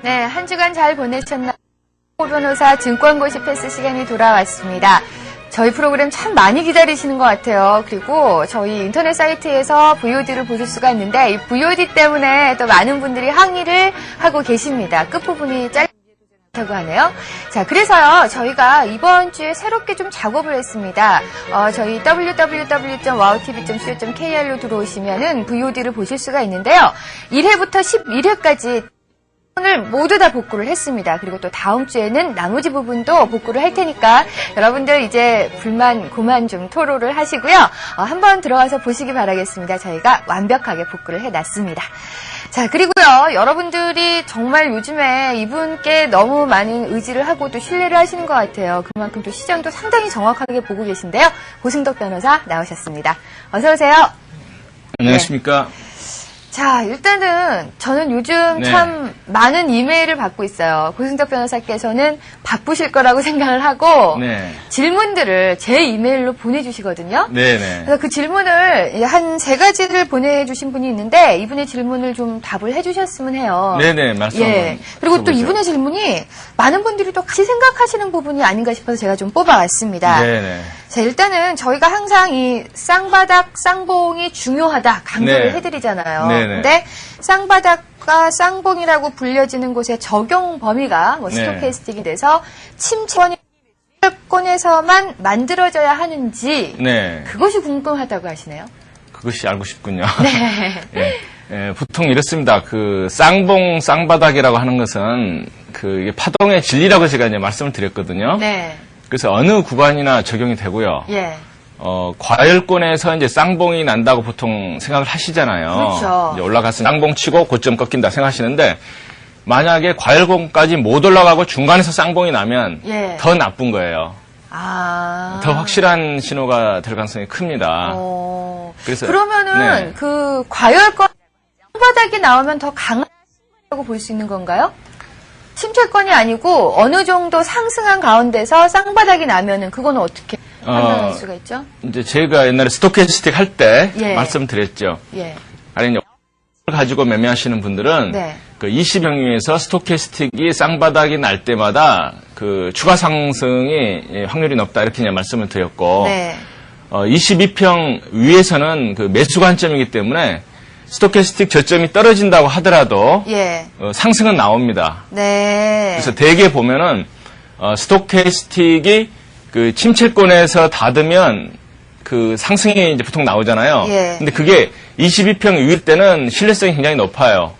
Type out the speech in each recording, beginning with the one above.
네, 한 주간 잘 보내셨나요? 호 변호사 증권고시 패스 시간이 돌아왔습니다. 저희 프로그램 참 많이 기다리시는 것 같아요. 그리고 저희 인터넷 사이트에서 VOD를 보실 수가 있는데 이 VOD 때문에 또 많은 분들이 항의를 하고 계십니다. 끝부분이 짧다고 하네요. 자, 그래서요, 저희가 이번 주에 새롭게 좀 작업을 했습니다. 저희 www.wowtv.co.kr로 들어오시면은 VOD를 보실 수가 있는데요. 1회부터 11회까지 오늘 모두 다 복구를 했습니다. 그리고 또 다음 주에는 나머지 부분도 복구를 할 테니까 여러분들 이제 불만, 고만 좀 토로를 하시고요. 한번 들어와서 보시기 바라겠습니다. 저희가 완벽하게 복구를 해놨습니다. 자, 그리고요, 여러분들이 정말 요즘에 이분께 너무 많은 의지를 하고 또 신뢰를 하시는 것 같아요. 그만큼 또 시장도 상당히 정확하게 보고 계신데요. 고승덕 변호사 나오셨습니다. 어서 오세요. 안녕하십니까. 네. 자, 일단은 저는 요즘 참 많은 이메일을 받고 있어요. 고승덕 변호사께서는 바쁘실 거라고 생각을 하고 질문들을 제 이메일로 보내주시거든요. 그래서 그 질문을 한 3가지를 보내주신 분이 있는데 이분의 질문을 좀 답을 해주셨으면 해요. 말씀 한번 그리고 또 이분의 질문이 많은 분들이 또 같이 생각하시는 부분이 아닌가 싶어서 제가 좀 뽑아왔습니다. 자, 일단은 저희가 항상 이 쌍바닥, 쌍봉이 중요하다 강조를 해드리잖아요. 근데 쌍바닥과 쌍봉이라고 불려지는 곳의 적용 범위가 스토캐스틱이 돼서 침체권에서만 만들어져야 하는지 그것이 궁금하다고 하시네요. 그것이 알고 싶군요. 보통 이렇습니다. 그 쌍봉, 쌍바닥이라고 하는 것은 이게 파동의 진리라고 제가 이제 말씀을 드렸거든요. 그래서 어느 구간이나 적용이 되고요. 과열권에서 이제 쌍봉이 난다고 보통 생각을 하시잖아요. 그렇죠. 이제 올라가서 쌍봉 치고 고점 꺾인다 생각하시는데 만약에 과열권까지 못 올라가고 중간에서 쌍봉이 나면 더 나쁜 거예요. 더 확실한 신호가 될 가능성이 큽니다. 그래서 그러면은 그 과열권 쌍바닥이 나오면 더 강하다고 볼 수 있는 건가요? 침체권이 아니고 어느 정도 상승한 가운데서 쌍바닥이 나면은 그거는 어떻게 판단할 수가 있죠? 이제 제가 옛날에 스토캐스틱 할 때 말씀드렸죠. 아니 이제 가지고 매매하시는 분들은 그 20평균에서 스토캐스틱이 쌍바닥이 날 때마다 그 추가 상승이 확률이 높다 이렇게 이제 말씀을 드렸고 22평 위에서는 그 매수 관점이기 때문에 스토캐스틱 저점이 떨어진다고 하더라도 상승은 나옵니다. 그래서 대개 보면은 스토캐스틱이 그 침체권에서 닫으면 그 상승이 이제 보통 나오잖아요. 근데 그게 22평 위일 때는 신뢰성이 굉장히 높아요.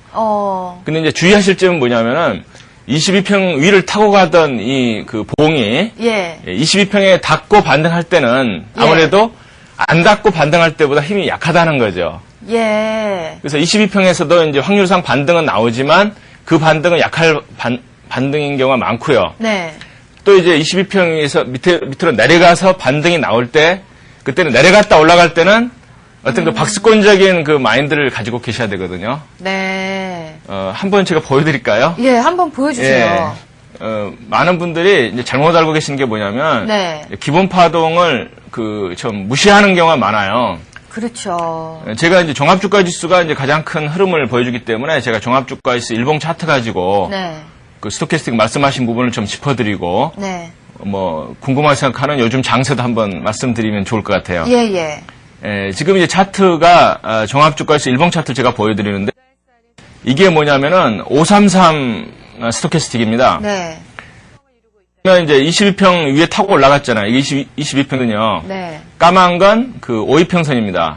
근데 이제 주의하실 점은 뭐냐면은 22평 위를 타고 가던 이 그 봉이 22평에 닫고 반등할 때는 아무래도 안 닫고 반등할 때보다 힘이 약하다는 거죠. 그래서 22평에서도 이제 확률상 반등은 나오지만 그 반등은 약할 반등인 경우가 많고요. 또 이제 22평에서 밑으로 내려가서 반등이 나올 때 그때는 내려갔다 올라갈 때는 어떤 그 박스권적인 그 마인드를 가지고 계셔야 되거든요. 한번 제가 보여드릴까요? 한번 보여주세요. 많은 분들이 이제 잘못 알고 계신 게 뭐냐면 기본 파동을 좀 무시하는 경우가 많아요. 그렇죠. 제가 이제 종합주가 지수가 이제 가장 큰 흐름을 보여주기 때문에 제가 종합주가 지수 일봉 차트 가지고 그 스토캐스틱 말씀하신 부분을 좀 짚어드리고 뭐 궁금하게 생각하는 요즘 장세도 한번 말씀드리면 좋을 것 같아요. 지금 이제 차트가 종합주가 지수 일봉 차트를 제가 보여드리는데 이게 뭐냐면은 533 스토캐스틱입니다. 그러면 이제 22평 위에 타고 올라갔잖아요. 이게 22평은요. 까만 건 그 5위평선입니다.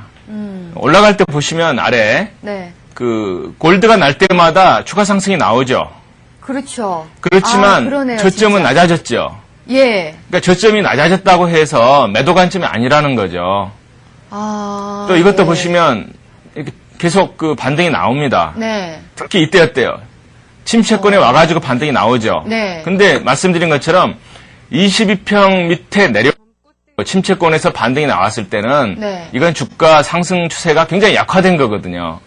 올라갈 때 보시면 아래 그 골드가 날 때마다 추가 상승이 나오죠. 그렇지만 그러네요, 저점은 진짜. 낮아졌죠. 그러니까 저점이 낮아졌다고 해서 매도 관점이 아니라는 거죠. 또 이것도 보시면 이렇게 계속 그 반등이 나옵니다. 특히 이때였대요. 침체권에 와가지고 반등이 나오죠. 근데 말씀드린 것처럼 22평 밑에 내려 침체권에서 반등이 나왔을 때는 이건 주가 상승 추세가 굉장히 약화된 거거든요.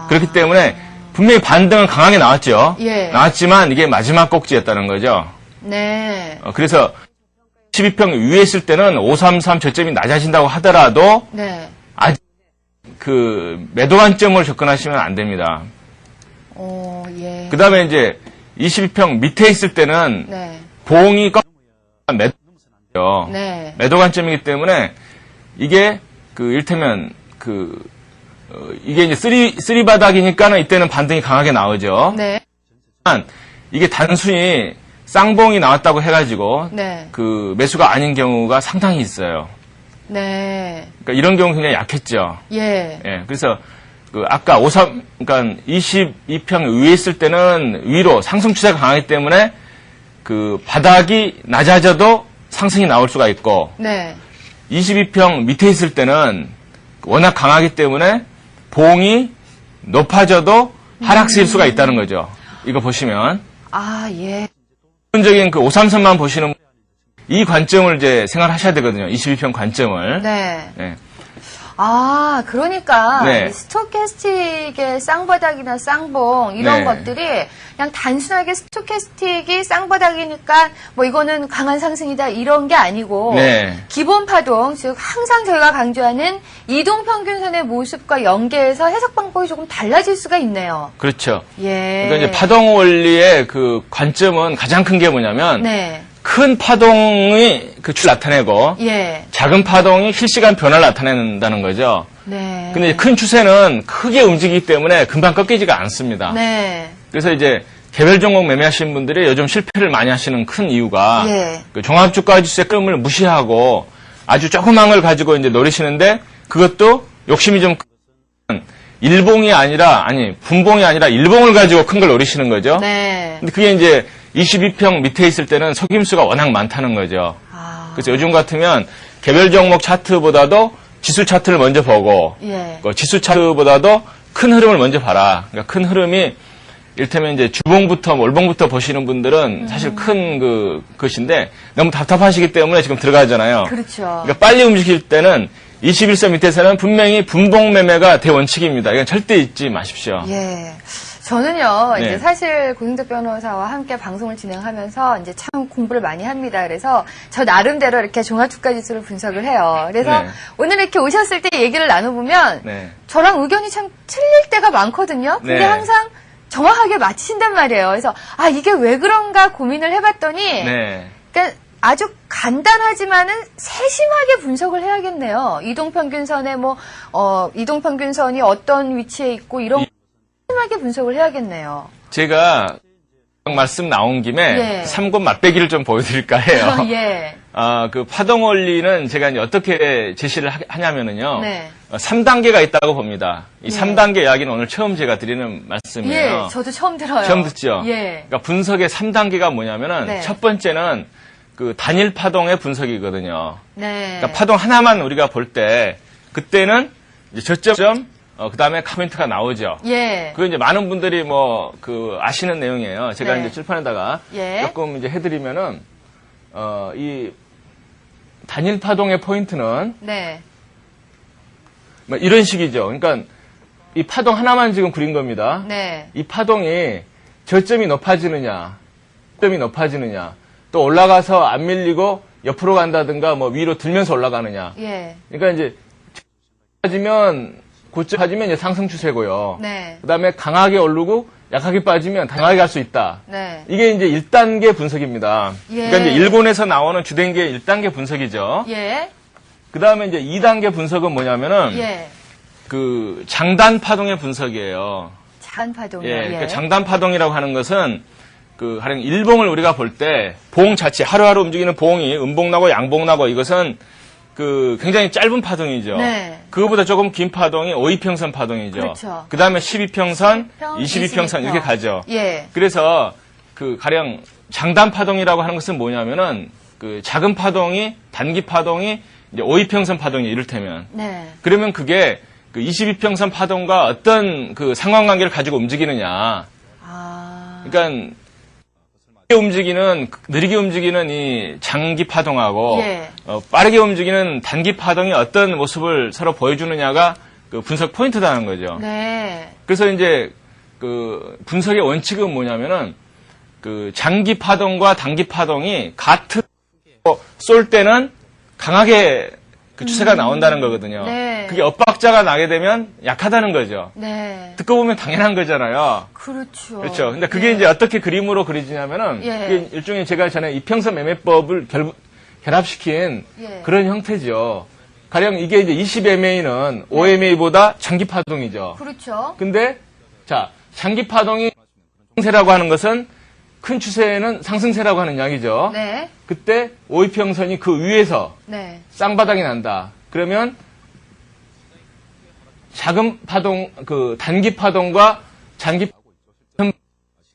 그렇기 때문에 분명히 반등은 강하게 나왔죠. 나왔지만 이게 마지막 꼭지였다는 거죠. 그래서 12평 위에 있을 때는 533 저점이 낮아진다고 하더라도 아직 그 매도 관점으로 접근하시면 안 됩니다. 그 다음에 이제 22평 밑에 있을 때는 네. 봉이 매도요. 네. 매도 관점이기 때문에 이게 일테면 이게 이제 쓰리 바닥이니까는 이때는 반등이 강하게 나오죠. 네. 이게 단순히 쌍봉이 나왔다고 해가지고 네. 매수가 아닌 경우가 상당히 있어요. 네. 그러니까 이런 경우 굉장히 약했죠. 예. 예. 그래서 아까 그러니까 22평 위에 있을 때는 위로 상승 추세가 강하기 때문에 바닥이 낮아져도 상승이 나올 수가 있고. 네. 22평 밑에 있을 때는 워낙 강하기 때문에 봉이 높아져도 하락세일 수가 있다는 거죠. 이거 보시면. 아, 예. 기본적인 533만 보시는 이 관점을 이제 생각하셔야 되거든요. 22평 관점을. 네. 네. 아, 그러니까 네. 스토캐스틱의 쌍바닥이나 쌍봉 이런 네. 것들이 그냥 단순하게 스토캐스틱이 쌍바닥이니까 뭐 이거는 강한 상승이다 이런 게 아니고 네. 기본 파동, 즉 항상 저희가 강조하는 이동평균선의 모습과 연계해서 해석 방법이 조금 달라질 수가 있네요. 그렇죠. 예. 그러니까 이제 파동 원리의 관점은 가장 큰 게 뭐냐면 네. 큰 파동이 출 나타내고 예. 작은 파동이 실시간 변화를 나타낸다는 거죠. 네. 근데 큰 추세는 크게 움직이기 때문에 금방 꺾이지가 않습니다. 네. 그래서 이제 개별 종목 매매하시는 분들이 요즘 실패를 많이 하시는 큰 이유가 예. 종합주가지수의 끔을 무시하고 아주 조그만 걸 가지고 이제 노리시는데 그것도 욕심이 좀 큰 일봉이 아니라 분봉이 아니라 일봉을 가지고 큰 걸 노리시는 거죠. 네. 근데 그게 이제 22평 밑에 있을 때는 속임수가 워낙 많다는 거죠. 아. 그래서 요즘 같으면 개별 종목 차트보다도 지수 차트를 먼저 보고 예. 지수 차트보다도 큰 흐름을 먼저 봐라. 그러니까 큰 흐름이 이를테면 이제 주봉부터 월봉부터 보시는 분들은 사실 큰 것인데 너무 답답하시기 때문에 지금 들어가잖아요. 그렇죠. 그러니까 빨리 움직일 때는 21선 밑에서는 분명히 분봉 매매가 대원칙입니다. 이건 절대 잊지 마십시오. 예. 저는요, 네. 이제 사실 고승덕 변호사와 함께 방송을 진행하면서 이제 참 공부를 많이 합니다. 그래서 저 나름대로 이렇게 종합주가 지수를 분석을 해요. 그래서 네. 오늘 이렇게 오셨을 때 얘기를 나눠보면 네. 저랑 의견이 참 틀릴 때가 많거든요. 근데 네. 항상 정확하게 맞히신단 말이에요. 그래서 이게 왜 그런가 고민을 해봤더니 네. 그러니까 아주 간단하지만은 세심하게 분석을 해야겠네요. 이동평균선에 이동평균선이 어떤 위치에 있고 이런 세심하게 분석을 해야겠네요. 제가 말씀 나온 김에 예. 3권 맛배기를 좀 보여드릴까 해요. 예. 파동 원리는 제가 이제 어떻게 제시를 하냐면은요. 네. 3단계가 있다고 봅니다. 이 예. 3단계 이야기는 오늘 처음 제가 드리는 말씀이에요. 예, 저도 처음 들어요. 처음 듣죠? 예. 그러니까 분석의 3단계가 뭐냐면은 네. 첫 번째는 단일 파동의 분석이거든요. 네. 그러니까 파동 하나만 우리가 볼 때 그때는 이제 저점 그 다음에 카멘트가 나오죠. 예. 그거 이제 많은 분들이 아시는 내용이에요. 제가 네. 이제 칠판에다가 예. 조금 이제 해드리면은, 이 단일 파동의 포인트는 네. 이런 식이죠. 그러니까 이 파동 하나만 지금 그린 겁니다. 네. 이 파동이 저점이 높아지느냐, 점이 높아지느냐, 또 올라가서 안 밀리고 옆으로 간다든가 위로 들면서 올라가느냐. 예. 그러니까 이제 고점 빠지면 이제 상승 추세고요. 네. 그 다음에 강하게 오르고 약하게 빠지면 강하게 갈 수 있다. 네. 이게 이제 1단계 분석입니다. 예. 그러니까 이제 일본에서 나오는 주된 게 1단계 분석이죠. 예. 그 다음에 이제 2단계 분석은 뭐냐면은 예. 장단 파동의 분석이에요. 장파동이요. 예. 그러니까 장단 파동이라고 하는 것은 가령 일봉을 우리가 볼 때 봉 자체 하루하루 움직이는 봉이 음봉 나고 양봉 나고 이것은 굉장히 짧은 파동이죠. 네. 그거보다 조금 긴 파동이 5이평선 파동이죠. 그렇죠. 그 다음에 12평선, 12평, 22평선 이렇게 가죠. 예. 그래서 가령 장단 파동이라고 하는 것은 뭐냐면은 작은 파동이 단기 파동이 이제 5이평선 파동이 이를테면 네. 그러면 그게 22평선 파동과 어떤 상관관계를 가지고 움직이느냐. 그러니까 느리게 움직이는 이 장기 파동하고 예. 빠르게 움직이는 단기 파동이 어떤 모습을 서로 보여주느냐가 분석 포인트다는 거죠. 네. 그래서 이제 분석의 원칙은 뭐냐면은 장기 파동과 단기 파동이 같은 쏠 때는 강하게 그 추세가 나온다는 거거든요. 네. 그게 엇박자가 나게 되면 약하다는 거죠. 네. 듣고 보면 당연한 거잖아요. 그렇죠. 그렇죠. 근데 그게 예. 이제 어떻게 그림으로 그려지냐면은 예. 그게 일종의 제가 전에 이평선 매매법을 결합시킨 예. 그런 형태죠. 가령 이게 이제 20MA는 5MA보다 장기 파동이죠. 그렇죠. 근데 자, 장기 파동이 상승세라고 하는 것은 큰 추세에는 상승세라고 하는 이야기죠. 네. 그때 5이평선이 그 위에서 네. 쌍바닥이 난다. 그러면 작은 파동, 그 단기 파동과 장기 파동이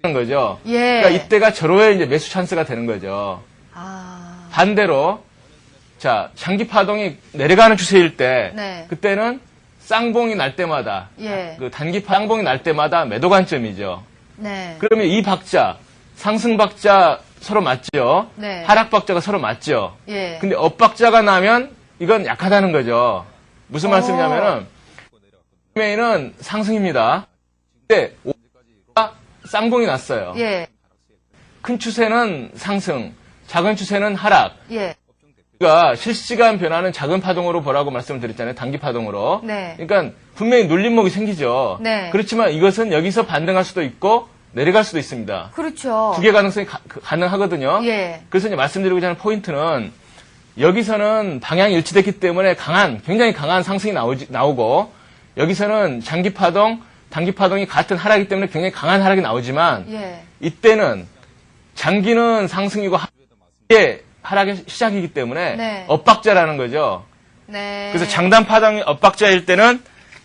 하는 거죠. 예. 그러니까 이때가 절호의 이제 매수 찬스가 되는 거죠. 아. 반대로 자, 장기 파동이 내려가는 추세일 때 네. 그때는 쌍봉이 날 때마다 예. 그 단기 쌍봉이 날 때마다 매도 관점이죠. 네. 그러면 이 박자, 상승 박자 서로 맞죠? 네. 하락 박자가 서로 맞죠? 예. 근데 엇박자가 나면 이건 약하다는 거죠. 무슨 말씀이냐면은 매매는 상승입니다. 근데 오가 쌍봉이 났어요. 예. 큰 추세는 상승, 작은 추세는 하락. 예. 우리가 실시간 변화는 작은 파동으로 보라고 말씀을 드렸잖아요. 단기 파동으로. 네. 그러니까 분명히 눌림목이 생기죠. 네. 그렇지만 이것은 여기서 반등할 수도 있고 내려갈 수도 있습니다. 그렇죠. 두 개 가능성이 가능하거든요. 예. 그래서 이제 말씀드리고자 하는 포인트는 여기서는 방향이 일치됐기 때문에 굉장히 강한 상승이 나오고 여기서는 장기 파동, 단기 파동이 같은 하락이기 때문에 굉장히 강한 하락이 나오지만 예. 이때는 장기는 상승이고 하락의 시작이기 때문에 네. 엇박자라는 거죠. 네. 그래서 장단 파동이 엇박자일 때는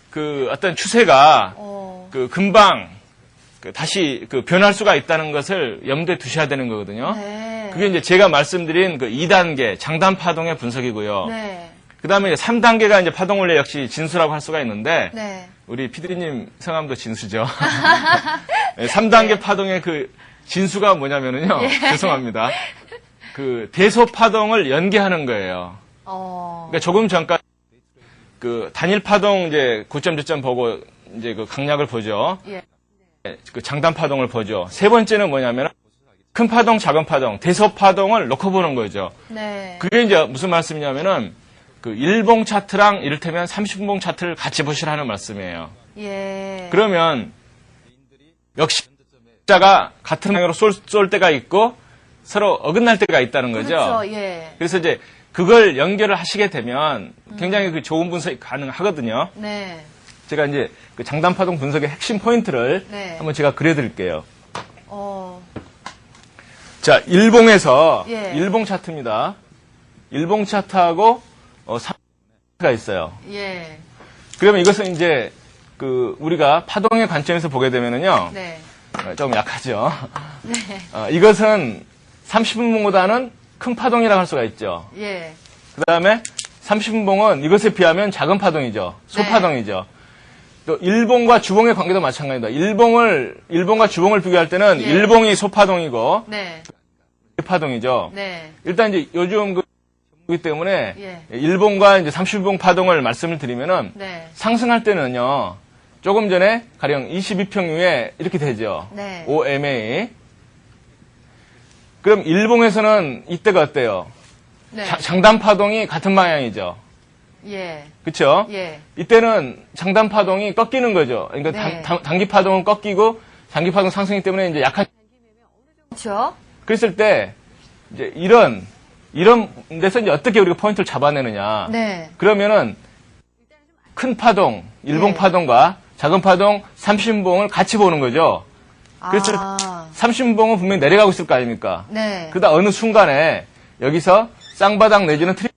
그 어떤 추세가 그 금방 다시 변할 수가 있다는 것을 염두에 두셔야 되는 거거든요. 네. 그게 이제 제가 말씀드린 그 2단계 장단 파동의 분석이고요. 네. 그 다음에 3단계가 이제 파동원래 역시 진수라고 할 수가 있는데, 네. 우리 피디님 성함도 진수죠. 3단계 네. 파동의 그 진수가 뭐냐면은요. 죄송합니다. 그 대소 파동을 연계하는 거예요. 그러니까 조금 전까지 그 단일 파동 이제 고점 저점 보고 이제 그 강약을 보죠. 예. 그 장단 파동을 보죠. 세 번째는 뭐냐면 큰 파동, 작은 파동, 대소 파동을 놓고 보는 거죠. 네. 그게 이제 무슨 말씀이냐면은 그 일봉 차트랑 이를테면 30분봉 차트를 같이 보시라는 말씀이에요. 예. 그러면 역시 자가 같은 방향으로 쏠 때가 있고 서로 어긋날 때가 있다는 거죠. 그렇죠. 예. 그래서 이제 그걸 연결을 하시게 되면 굉장히 그 좋은 분석이 가능하거든요. 네. 제가 이제 그 장단 파동 분석의 핵심 포인트를 네. 한번 제가 그려드릴게요. 자, 일봉에서 예. 일봉 차트입니다. 일봉 차트하고 3가 있어요. 예. 그러면 이것은 이제 그 우리가 파동의 관점에서 보게 되면은요. 네. 좀 약하죠. 네. 이것은 30분봉보다는 큰 파동이라고 할 수가 있죠. 예. 그 다음에 30분봉은 이것에 비하면 작은 파동이죠. 소파동이죠. 또 일봉과 주봉의 관계도 마찬가지입니다. 일봉과 주봉을 비교할 때는 예. 일봉이 소파동이고 네. 파동이죠. 네. 일단 이제 요즘 그기 때문에 예. 일봉과 이제 30분봉 파동을 말씀을 드리면은 네. 상승할 때는요. 조금 전에 가령 22평유에 이렇게 되죠. 네. OMA. 그럼 일봉에서는 이때가 어때요? 네. 장단 파동이 같은 방향이죠. 예. 그렇죠? 예. 이때는 장단 파동이 꺾이는 거죠. 그러니까 네. 단기 파동은 꺾이고 장기 파동 상승이기 때문에 이제 약한. 그렇죠. 그랬을 때 이제 이런 데서 이제 어떻게 우리가 포인트를 잡아내느냐. 네. 그러면은 큰 파동, 일봉 예. 파동과 작은 파동 30분봉을 같이 보는 거죠. 그래서 30분봉은 분명히 내려가고 있을 거 아닙니까? 네. 그러다 어느 순간에 여기서 쌍바닥 내지는 트리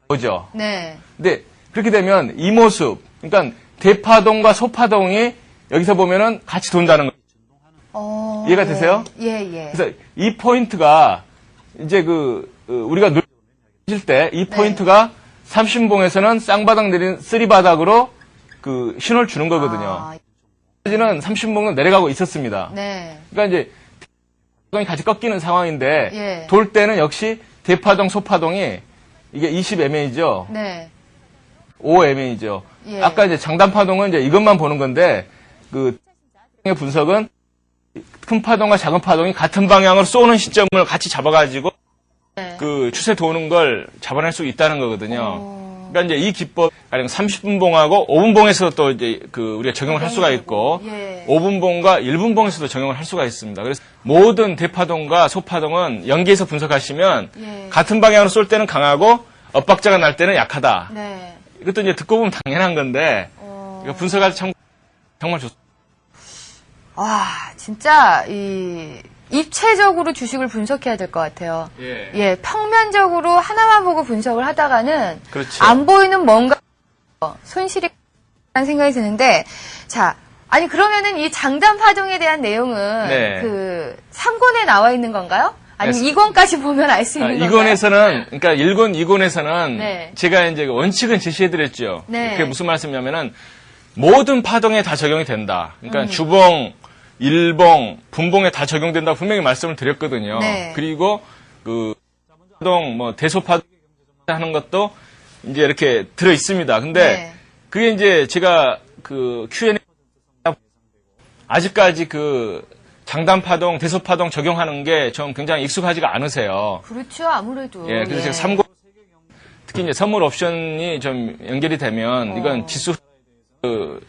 오죠. 네. 근데 그렇게 되면 이 모습, 그러니까 대파동과 소파동이 여기서 보면은 같이 돈다는 거. 이해가 되세요? 예, 예. 그래서 이 포인트가 이제 우리가 누릴 때 이 포인트가 30분봉에서는 쌍바닥 내린 쓰리바닥으로 그 신호를 주는 거거든요. 까지는 30분봉은 내려가고 있었습니다. 네. 그러니까 이제 파동이 같이 꺾이는 상황인데 예. 돌 때는 역시 대파동, 소파동이 이게 20MA죠. 네. 5MA죠. 예. 아까 이제 장단 파동은 이제 이것만 보는 건데 그 분석은 큰 파동과 작은 파동이 같은 방향으로 쏘는 시점을 같이 잡아가지고 네. 그 추세 도는 걸 잡아낼 수 있다는 거거든요. 그러니까 이제 이 기법 가령 30분봉하고 5분봉에서도 또 이제 우리가 적용을 할 수가 있고 5분봉과 1분봉에서도 적용을 할 수가 있습니다. 그래서 모든 대파동과 소파동은 연기해서 분석하시면 같은 방향으로 쏠 때는 강하고 엇박자가 날 때는 약하다. 이것도 이제 듣고 보면 당연한 건데 이거 분석할 때 정말 좋습니다. 와, 진짜 입체적으로 주식을 분석해야 될 것 같아요. 평면적으로 하나만 보고 분석을 하다가는 그렇죠. 안 보이는 뭔가 손실이 라는 생각이 드는데, 자, 아니 그러면은 이 장단 파동에 대한 내용은 그 3권에 나와 있는 건가요? 아니면 2권까지 보면 알 수 있는 건가요? 2권에서는, 그러니까 1권, 2권에서는 제가 이제 원칙은 제시해드렸죠. 그게 무슨 말씀이냐면은 모든 파동에 다 적용이 된다. 그러니까 주봉, 일봉, 분봉에 다 적용된다고 분명히 말씀을 드렸거든요. 그리고 파동, 대소파동 하는 것도 이제 이렇게 들어 있습니다. 근데 그게 이제 제가 Q&A 아직까지 장단파동, 대소파동 적용하는 게 좀 굉장히 익숙하지가 않으세요. 그렇죠, 아무래도. 그래서 제가 3권, 특히 이제 선물 옵션이 좀 연결이 되면 이건 지수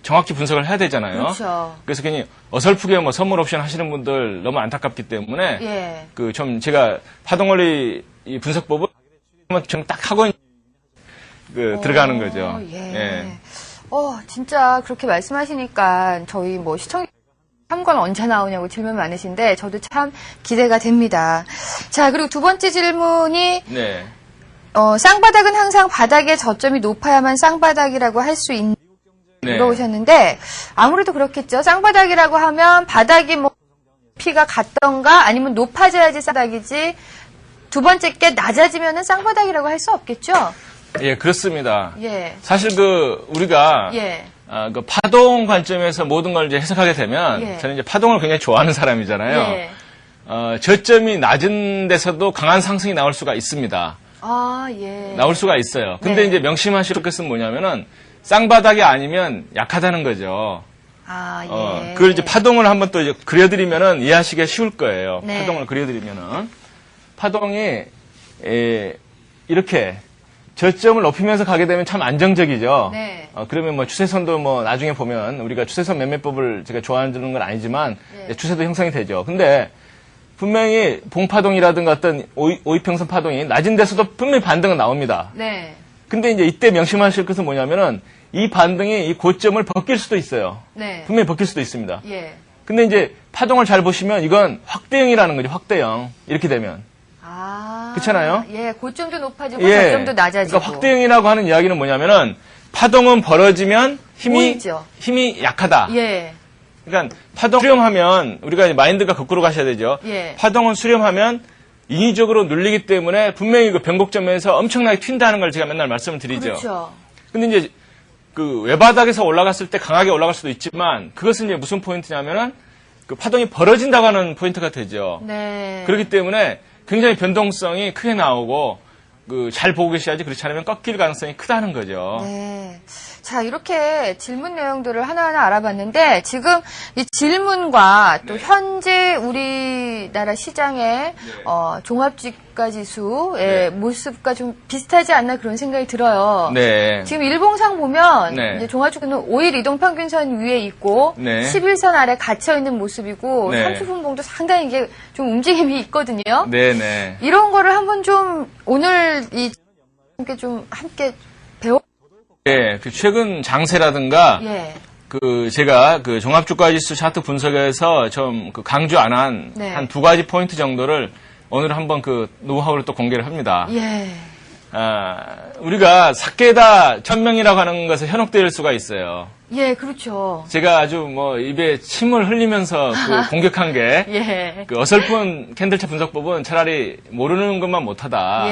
정확히 분석을 해야 되잖아요. 그렇죠. 그래서 괜히 어설프게 선물 옵션 하시는 분들 너무 안타깝기 때문에 좀 제가 파동원리 분석법을 좀 딱 하고 들어가는 거죠. 진짜 그렇게 말씀하시니까 저희 시청 3권 언제 나오냐고 질문 많으신데 저도 참 기대가 됩니다. 자, 그리고 두 번째 질문이 쌍바닥은 항상 바닥의 저점이 높아야만 쌍바닥이라고 할 수 있는 물어보셨는데 아무래도 그렇겠죠. 쌍바닥이라고 하면 바닥이 피가 같던가 아니면 높아져야지 쌍바닥이지 두 번째 게 낮아지면은 쌍바닥이라고 할 수 없겠죠. 그렇습니다. 사실 우리가 파동 관점에서 모든 걸 이제 해석하게 되면 저는 이제 파동을 굉장히 좋아하는 사람이잖아요. 저점이 낮은 데서도 강한 상승이 나올 수가 있습니다. 나올 수가 있어요. 근데 이제 명심하실 것은 뭐냐면은 쌍바닥이 아니면 약하다는 거죠. 그걸 이제 파동을 한번 또 이제 그려드리면은 이해하시기가 쉬울 거예요. 파동을 그려드리면은. 파동이, 이렇게 저점을 높이면서 가게 되면 참 안정적이죠. 그러면 추세선도 나중에 보면 우리가 추세선 매매법을 제가 좋아하는 건 아니지만 추세도 형성이 되죠. 근데 분명히 봉파동이라든가 어떤 오이평선 파동이 낮은 데서도 분명히 반등은 나옵니다. 근데 이제 이때 명심하실 것은 뭐냐면은 이 반등이 이 고점을 벗길 수도 있어요. 분명히 벗길 수도 있습니다. 근데 이제 파동을 잘 보시면 이건 확대형이라는 거죠. 확대형. 이렇게 되면. 그렇잖아요? 고점도 높아지고 저점도 낮아지고. 그러니까 확대형이라고 하는 이야기는 뭐냐면은 파동은 벌어지면 힘이 약하다. 그러니까 파동 수렴하면 우리가 마인드가 거꾸로 가셔야 되죠. 파동은 수렴하면 인위적으로 눌리기 때문에 분명히 변곡점에서 엄청나게 튄다는 걸 제가 맨날 말씀을 드리죠. 근데 이제 외바닥에서 올라갔을 때 강하게 올라갈 수도 있지만 그것은 이제 무슨 포인트냐면은 파동이 벌어진다고 하는 포인트가 되죠. 그렇기 때문에 굉장히 변동성이 크게 나오고 잘 보고 계셔야지 그렇지 않으면 꺾일 가능성이 크다는 거죠. 자, 이렇게 질문 내용들을 하나하나 알아봤는데 지금 이 질문과 또 현재 우리나라 시장의 종합주가 지수의 모습과 좀 비슷하지 않나 그런 생각이 들어요. 지금 일봉상 보면 이제 종합주가는 5일 이동평균선 위에 있고 11선 아래 갇혀 있는 모습이고 30분봉도 상당히 이게 좀 움직임이 있거든요. 이런 거를 한번 좀 오늘 함께 배워. 최근 장세라든가, 제가 종합주가지수 차트 분석에서 좀 강조 안 한 한 두 가지 포인트 정도를 오늘 한번 노하우를 또 공개를 합니다. 우리가 사케다 1000명이라고 하는 것에 현혹될 수가 있어요. 그렇죠. 제가 아주 입에 침을 흘리면서 공격한 게, 어설픈 캔들 차트 분석법은 차라리 모르는 것만 못하다.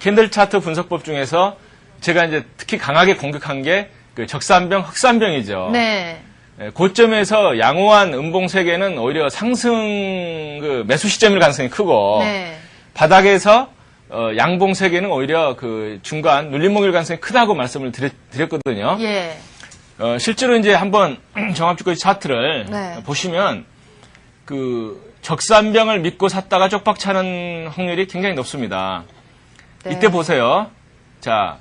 캔들 차트 분석법 중에서 제가 이제 특히 강하게 공격한 게 적산병, 흑산병이죠. 고점에서 양호한 음봉 세계는 오히려 상승 매수 시점일 가능성이 크고 바닥에서 양봉 세계는 오히려 중간 눌림목일 가능성이 크다고 말씀을 드렸거든요. 실제로 이제 한번 종합주가 차트를 보시면 적산병을 믿고 샀다가 쪽박 차는 확률이 굉장히 높습니다. 이때 보세요. 자,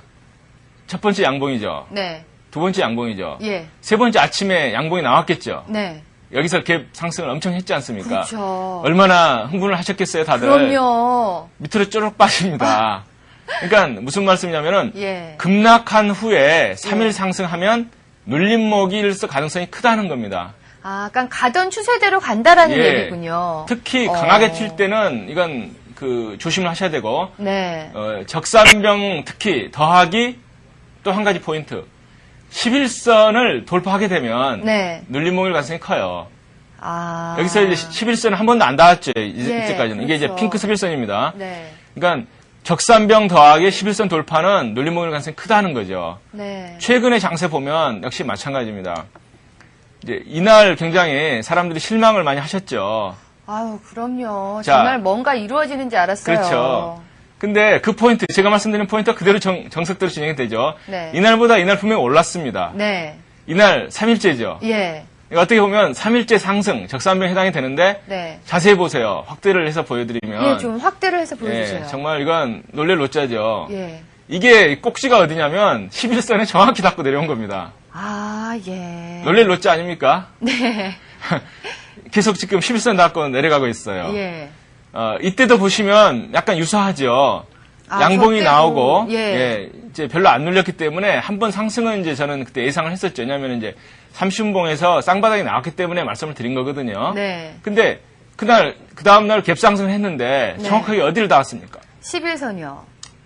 첫 번째 양봉이죠. 네. 두 번째 양봉이죠. 예. 세 번째 아침에 양봉이 나왔겠죠. 네. 여기서 갭 상승을 엄청 했지 않습니까? 그렇죠. 얼마나 흥분을 하셨겠어요, 다들. 그럼요. 밑으로 쪼르륵 빠집니다. 그러니까 무슨 말씀이냐면은 예. 급락한 후에 3일 예. 상승하면 눌림목이 일 가능성이 크다는 겁니다. 아, 약간 가던 추세대로 간다라는 예. 얘기군요. 특히 강하게 튈 때는 이건 조심을 하셔야 되고 네. 적산병 특히 더하기 또 한 가지 포인트. 11선을 돌파하게 되면 네. 눌림목일 가능성이 커요. 아. 여기서 이제 11선 한 번도 안 닿았죠. 이때까지는. 예, 이게 이제 그렇죠. 핑크 11선입니다. 네. 그러니까 적산병 더하기 11선 돌파는 눌림목일 가능성이 크다는 거죠. 네. 최근의 장세 보면 역시 마찬가지입니다. 이제 이날 굉장히 사람들이 실망을 많이 하셨죠. 아유, 그럼요. 자, 정말 뭔가 이루어지는지 알았어요. 그렇죠. 근데 그 포인트, 제가 말씀드린 포인트가 그대로 정석대로 진행이 되죠. 네. 이날보다 이날 분명히 올랐습니다. 네. 이날 3일째죠. 예. 어떻게 보면 3일째 상승, 적산병에 해당이 되는데 네. 자세히 보세요. 확대를 해서 보여드리면 예, 좀 확대를 해서 보여주세요. 예, 정말 이건 놀랄 노짜죠. 예. 이게 꼭지가 어디냐면 11선에 정확히 닿고 내려온 겁니다. 아, 예. 놀랄 노짜 아닙니까? 네. 계속 지금 11선 닿고 내려가고 있어요. 예. 이때도 보시면 약간 유사하죠. 아, 양봉이 저 때도, 나오고 예. 이제 별로 안 눌렸기 때문에 한 번 상승은 이제 저는 그때 예상을 했었죠. 왜냐하면 이제 30분봉에서 쌍바닥이 나왔기 때문에 말씀을 드린 거거든요. 네. 근데 그 다음 날 갭 상승을 했는데 네. 정확하게 어디를 닿았습니까? 11선이요.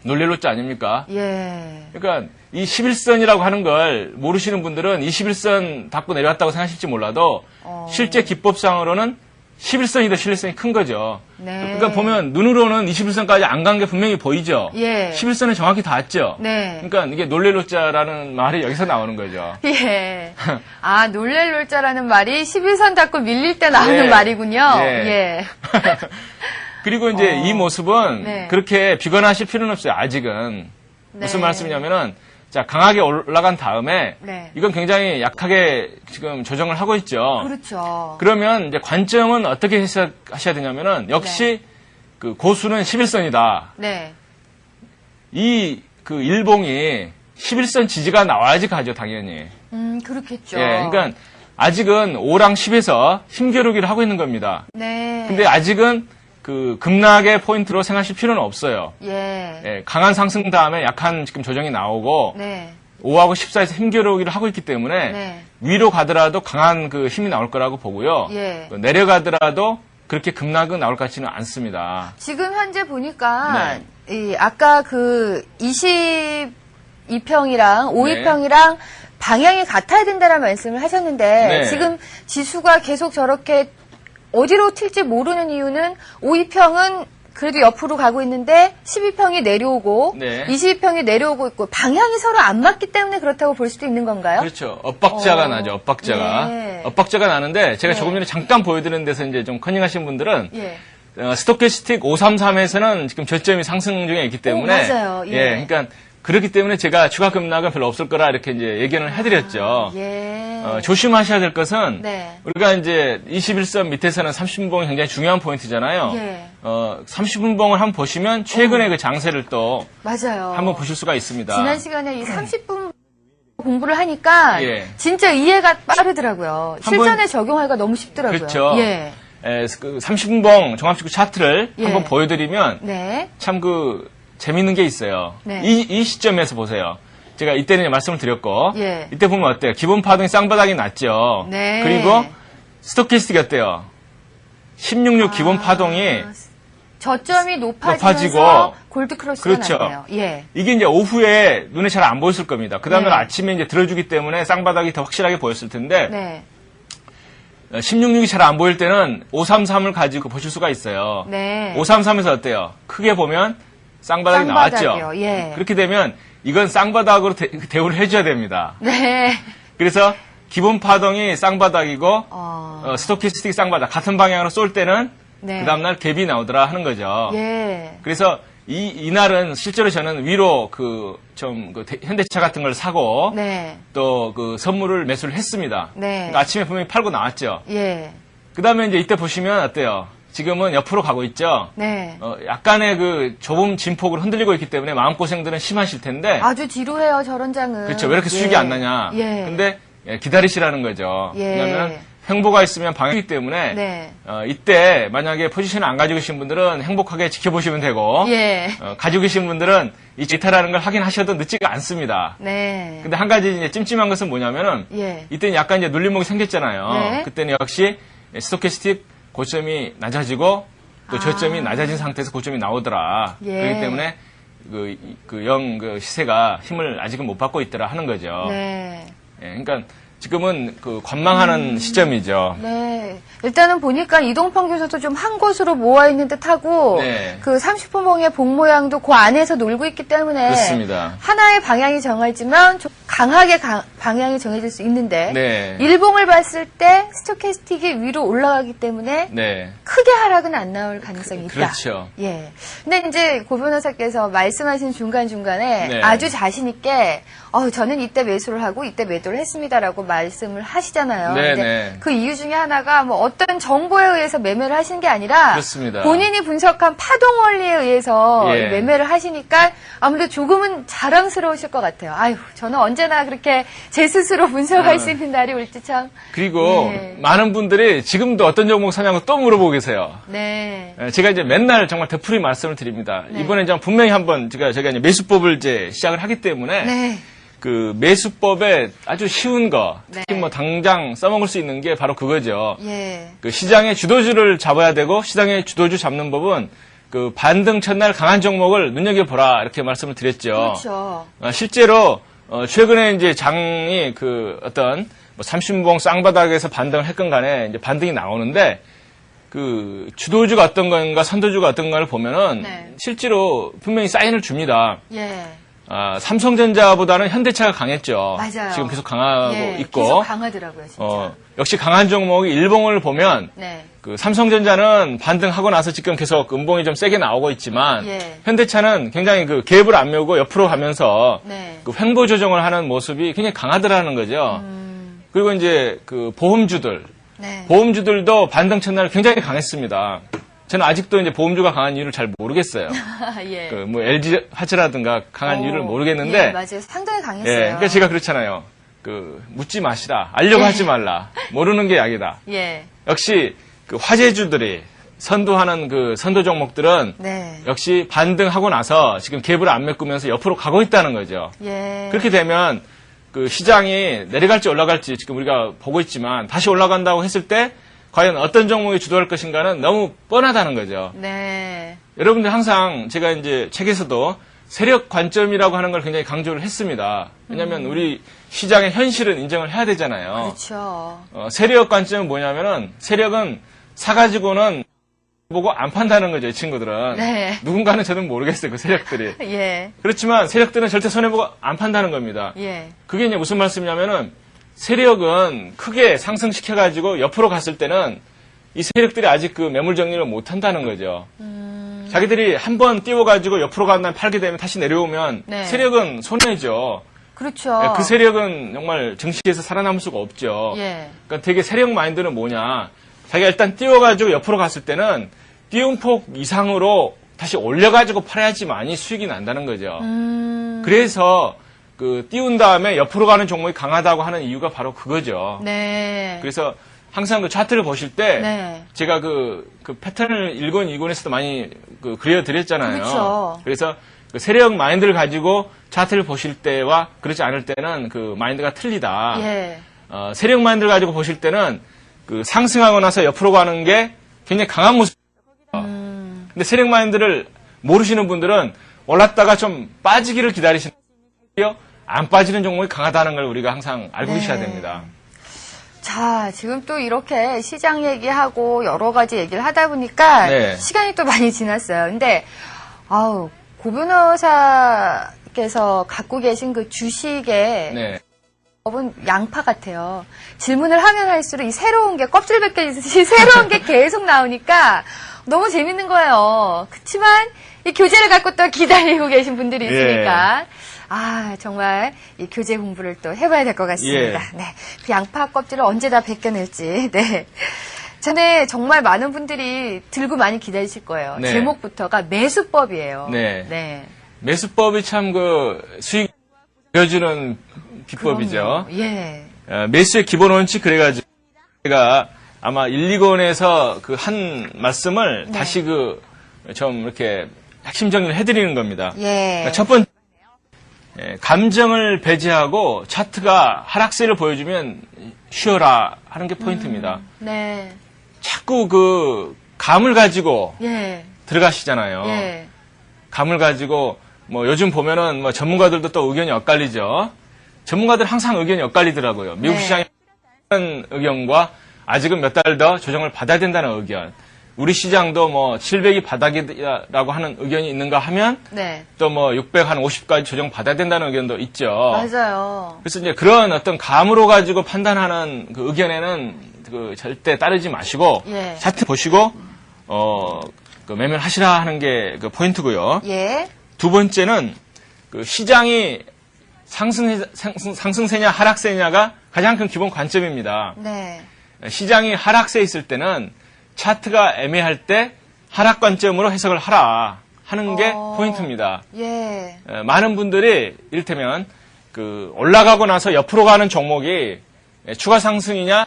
놀랄 노짜 아닙니까? 예. 그러니까 이 11선이라고 하는 걸 모르시는 분들은 21선 닿고 내려왔다고 생각하실지 몰라도 실제 기법상으로는 11선이 더 11선이 큰 거죠. 네. 그러니까 보면 눈으로는 21선까지 안 간 게 분명히 보이죠. 예. 11선에 정확히 닿았죠. 네. 그러니까 이게 놀랄노짜라는 말이 여기서 나오는 거죠. 예. 아, 놀랄놀자라는 말이 11선 닫고 밀릴 때 나오는 예. 말이군요. 예. 예. 그리고 이제 이 모습은 네. 그렇게 비관하실 필요는 없어요. 아직은. 무슨 네. 말씀이냐면은 자, 강하게 올라간 다음에 네. 이건 굉장히 약하게 지금 조정을 하고 있죠. 그렇죠. 그러면 이제 관점은 어떻게 해석하셔야 되냐면은 역시 그 고수는 11선이다. 네. 이 그 일봉이 11선 지지가 나와야지 가죠, 당연히. 그렇겠죠. 예, 그러니까 아직은 5랑 10에서 힘겨루기를 하고 있는 겁니다. 네. 근데 아직은 그 급락의 포인트로 생각하실 필요는 없어요. 예. 예, 강한 상승 다음에 약한 지금 조정이 나오고 네. 5하고 14에서 힘겨루기를 하고 있기 때문에 네. 위로 가더라도 강한 그 힘이 나올 거라고 보고요. 예. 내려가더라도 그렇게 급락은 나올 것 같지는 않습니다. 지금 현재 보니까 네. 이 아까 그 22평이랑 52평이랑 네. 방향이 같아야 된다는 말씀을 하셨는데 네. 지금 지수가 계속 저렇게 어디로 튈지 모르는 이유는 52평은 그래도 옆으로 가고 있는데 12평이 내려오고 네. 22평이 내려오고 있고 방향이 서로 안 맞기 때문에 그렇다고 볼 수도 있는 건가요? 그렇죠. 엇박자가 나죠. 엇박자가. 네. 엇박자가 나는데 제가 네. 조금 전에 잠깐 보여드리는 데서 이제 좀 커닝하신 분들은 예. 스토캐스틱 533에서는 지금 저점이 상승 중에 있기 때문에 맞아요. 예. 그러니까 그렇기 때문에 제가 추가 급락은 별로 없을 거라 이렇게 이제 예견을 해드렸죠. 예. 조심하셔야 될 것은 네. 우리가 이제 21선 밑에서는 30분봉이 굉장히 중요한 포인트잖아요. 예. 30분봉을 한번 보시면 최근의 그 장세를 또 맞아요. 한번 보실 수가 있습니다. 지난 시간에 이 30분 공부를 하니까 예. 진짜 이해가 빠르더라고요. 한번- 실전에 적용하기가 너무 쉽더라고요. 그렇죠. 예. 그 30분봉 종합지구 차트를 예. 한번 보여드리면 네. 참 재밌는 게 있어요. 네. 이 시점에서 보세요. 제가 이때는 말씀을 드렸고 예. 이때 보면 어때요? 기본 파동이 쌍바닥이 났죠. 네. 그리고 스토캐스틱이 어때요? 166 기본 파동이 저점이 높아지면서 높아지고 골드 크로스가 그렇죠. 났네요. 예. 이게 이제 오후에 눈에 잘 안 보였을 겁니다. 그 다음에 네. 아침에 이제 들어주기 때문에 쌍바닥이 더 확실하게 보였을 텐데 네. 166이 잘 안 보일 때는 533을 가지고 보실 수가 있어요. 네. 533에서 어때요? 크게 보면 쌍바닥이 쌍바닥이요. 나왔죠. 예. 그렇게 되면 이건 쌍바닥으로 대우를 해줘야 됩니다. 네. 그래서 기본 파동이 쌍바닥이고 어. 스토캐스틱 쌍바닥 같은 방향으로 쏠 때는 네. 그 다음날 갭이 나오더라 하는 거죠. 예. 그래서 이날은 실제로 저는 위로 현대차 같은 걸 사고 네. 또 그 선물을 매수를 했습니다. 네. 그러니까 아침에 분명히 팔고 나왔죠. 예. 그 다음에 이제 이때 보시면 어때요? 지금은 옆으로 가고 있죠. 네. 약간의 그 좁은 진폭으로 흔들리고 있기 때문에 마음고생들은 심하실 텐데. 아주 지루해요, 저런 장은. 그렇죠. 왜 이렇게 수익이 안 나냐. 근데 기다리시라는 거죠. 왜냐하면 행보가 있으면 방향이기 때문에 이때 만약에 포지션을 안 가지고 계신 분들은 행복하게 지켜보시면 되고 가지고 계신 분들은 이 이탈하는 걸 확인하셔도 늦지가 않습니다. 근데 한 가지 이제 찜찜한 것은 뭐냐면은 이때는 약간 이제 눌림목이 생겼잖아요. 그때는 역시 스토캐스틱 고점이 낮아지고 또 저점이 낮아진 상태에서 고점이 나오더라. 그렇기 때문에 그 시세가 힘을 아직은 못 받고 있더라 하는 거죠. 그러니까 지금은 그 관망하는 시점이죠. 네. 일단은 보니까 이동평균선도 좀 한 곳으로 모아있는 듯 하고, 그 30분봉의 봉 모양도 그 안에서 놀고 있기 때문에. 그렇습니다. 하나의 방향이 정해지면 좀 강하게 방향이 정해질 수 있는데, 일봉을 봤을 때 스토캐스틱이 위로 올라가기 때문에, 크게 하락은 안 나올 가능성이 있다. 그렇죠. 근데 이제 고 변호사께서 말씀하신 중간중간에 아주 자신있게, 저는 이때 매수를 하고 이때 매도를 했습니다라고 말씀을 하시잖아요. 근데 그 이유 중에 하나가 뭐 어떤 정보에 의해서 매매를 하시는 게 아니라 그렇습니다. 본인이 분석한 파동 원리에 의해서 매매를 하시니까 아무래도 조금은 자랑스러우실 것 같아요. 아유, 저는 언제나 그렇게 제 스스로 분석할 수 있는 날이 올지 참. 그리고 많은 분들이 지금도 어떤 종목 사냐고 또 물어보고 계세요. 제가 이제 맨날 정말 되풀이 말씀을 드립니다. 이번에 이제 분명히 한번 제가 이제 매수법을 이제 시작을 하기 때문에 그 매수법에 아주 쉬운 거, 특히 뭐 당장 써먹을 수 있는 게 바로 그거죠. 그 시장의 주도주를 잡아야 되고 시장의 주도주 잡는 법은 그 반등 첫날 강한 종목을 눈여겨보라 이렇게 말씀을 드렸죠. 그렇죠. 실제로 최근에 이제 장이 그 어떤 뭐 30봉 쌍바닥에서 반등을 했건 간에 이제 반등이 나오는데 그 주도주가 어떤 건가 선도주가 어떤 건가를 보면은 실제로 분명히 사인을 줍니다. 삼성전자보다는 현대차가 강했죠. 맞아요. 지금 계속 강하고 있고. 계속 강하더라고요, 진짜. 역시 강한 종목이 일봉을 보면 그 삼성전자는 반등하고 나서 지금 계속 음봉이 좀 세게 나오고 있지만 현대차는 굉장히 그 갭을 안 메우고 옆으로 가면서 그 횡보 조정을 하는 모습이 굉장히 강하더라는 거죠. 그리고 이제 그 보험주들도 반등 첫날 굉장히 강했습니다. 저는 아직도 이제 보험주가 강한 이유를 잘 모르겠어요. 그 뭐 LG 화재라든가 강한 이유를 모르겠는데. 맞아요. 상당히 강했어요. 그러니까 제가 그렇잖아요. 그 묻지 마시라. 알려고 하지 말라. 모르는 게 약이다. 역시 그 화재주들이 선도하는 그 선도 종목들은 역시 반등하고 나서 지금 갭을 안 메꾸면서 옆으로 가고 있다는 거죠. 그렇게 되면 그 시장이 내려갈지 올라갈지 지금 우리가 보고 있지만 다시 올라간다고 했을 때 과연 어떤 종목이 주도할 것인가는 너무 뻔하다는 거죠. 여러분들 항상 제가 이제 책에서도 세력 관점이라고 하는 걸 굉장히 강조를 했습니다. 왜냐하면 우리 시장의 현실은 인정을 해야 되잖아요. 그렇죠. 세력 관점은 뭐냐면은 세력은 사가지고는 보고 안 판다는 거죠, 이 친구들은. 누군가는 저는 모르겠어요, 그 세력들이. 그렇지만 세력들은 절대 손해보고 안 판다는 겁니다. 그게 이제 무슨 말씀이냐면은 세력은 크게 상승시켜가지고 옆으로 갔을 때는 이 세력들이 아직 그 매물 정리를 못 한다는 거죠. 자기들이 한번 띄워가지고 옆으로 간 다음에 팔게 되면 다시 내려오면 세력은 손해죠. 그렇죠. 그 세력은 정말 증시에서 살아남을 수가 없죠. 그러니까 되게 세력 마인드는 뭐냐. 자기가 일단 띄워가지고 옆으로 갔을 때는 띄운 폭 이상으로 다시 올려가지고 팔아야지만이 수익이 난다는 거죠. 그래서 그 띄운 다음에 옆으로 가는 종목이 강하다고 하는 이유가 바로 그거죠. 그래서 항상 그 차트를 보실 때 제가 그 패턴을 1권, 2권에서도 많이 그 그려드렸잖아요. 그래서 그 세력 마인드를 가지고 차트를 보실 때와 그렇지 않을 때는 그 마인드가 틀리다. 세력 마인드를 가지고 보실 때는 그 상승하고 나서 옆으로 가는 게 굉장히 강한 모습이에요. 근데 세력 마인드를 모르시는 분들은 올랐다가 좀 빠지기를 기다리시는 거예요. 안 빠지는 종목이 강하다는 걸 우리가 항상 알고 계셔야 됩니다. 자, 지금 또 이렇게 시장 얘기하고 여러 가지 얘기를 하다 보니까 시간이 또 많이 지났어요. 근데 고 변호사께서 갖고 계신 그 주식의 법은 양파 같아요. 질문을 하면 할수록 이 새로운 게 껍질 벗겨지듯이 새로운 게 계속 나오니까 너무 재밌는 거예요. 그렇지만 이 교재를 갖고 또 기다리고 계신 분들이 있으니까 정말 이 교재 공부를 또 해봐야 될 것 같습니다. 그 양파 껍질을 언제 다 벗겨낼지. 전에 정말 많은 분들이 들고 많이 기다리실 거예요. 네. 제목부터가 매수법이에요. 네. 네. 매수법이 참 수익 보여주는 비법이죠. 그럼요. 예. 매수의 기본 원칙 그래가지고 제가 아마 1, 2권에서 그 한 말씀을 네. 다시 좀 이렇게 핵심 정리를 해드리는 겁니다. 예. 그러니까 첫 번째, 감정을 배제하고 차트가 하락세를 보여주면 쉬어라 하는 게 포인트입니다. 네. 자꾸 감을 가지고 예. 들어가시잖아요. 예. 감을 가지고 요즘 보면은 전문가들도 또 의견이 엇갈리죠. 전문가들 항상 의견이 엇갈리더라고요. 미국 네. 시장의 의견과 아직은 몇 달 더 조정을 받아야 된다는 의견. 우리 시장도 700이 바닥이라고 하는 의견이 있는가 하면 네. 또 600 한 50까지 조정 받아야 된다는 의견도 있죠. 맞아요. 그래서 이제 그런 어떤 감으로 가지고 판단하는 그 의견에는 절대 따르지 마시고 예. 차트 보시고 매매를 하시라 하는 게 포인트고요. 예. 두 번째는 시장이 상승세냐 하락세냐가 가장 큰 기본 관점입니다. 네. 시장이 하락세에 있을 때는 차트가 애매할 때 하락 관점으로 해석을 하라 하는 게 포인트입니다. 예. 많은 분들이 이를테면 올라가고 나서 옆으로 가는 종목이 추가 상승이냐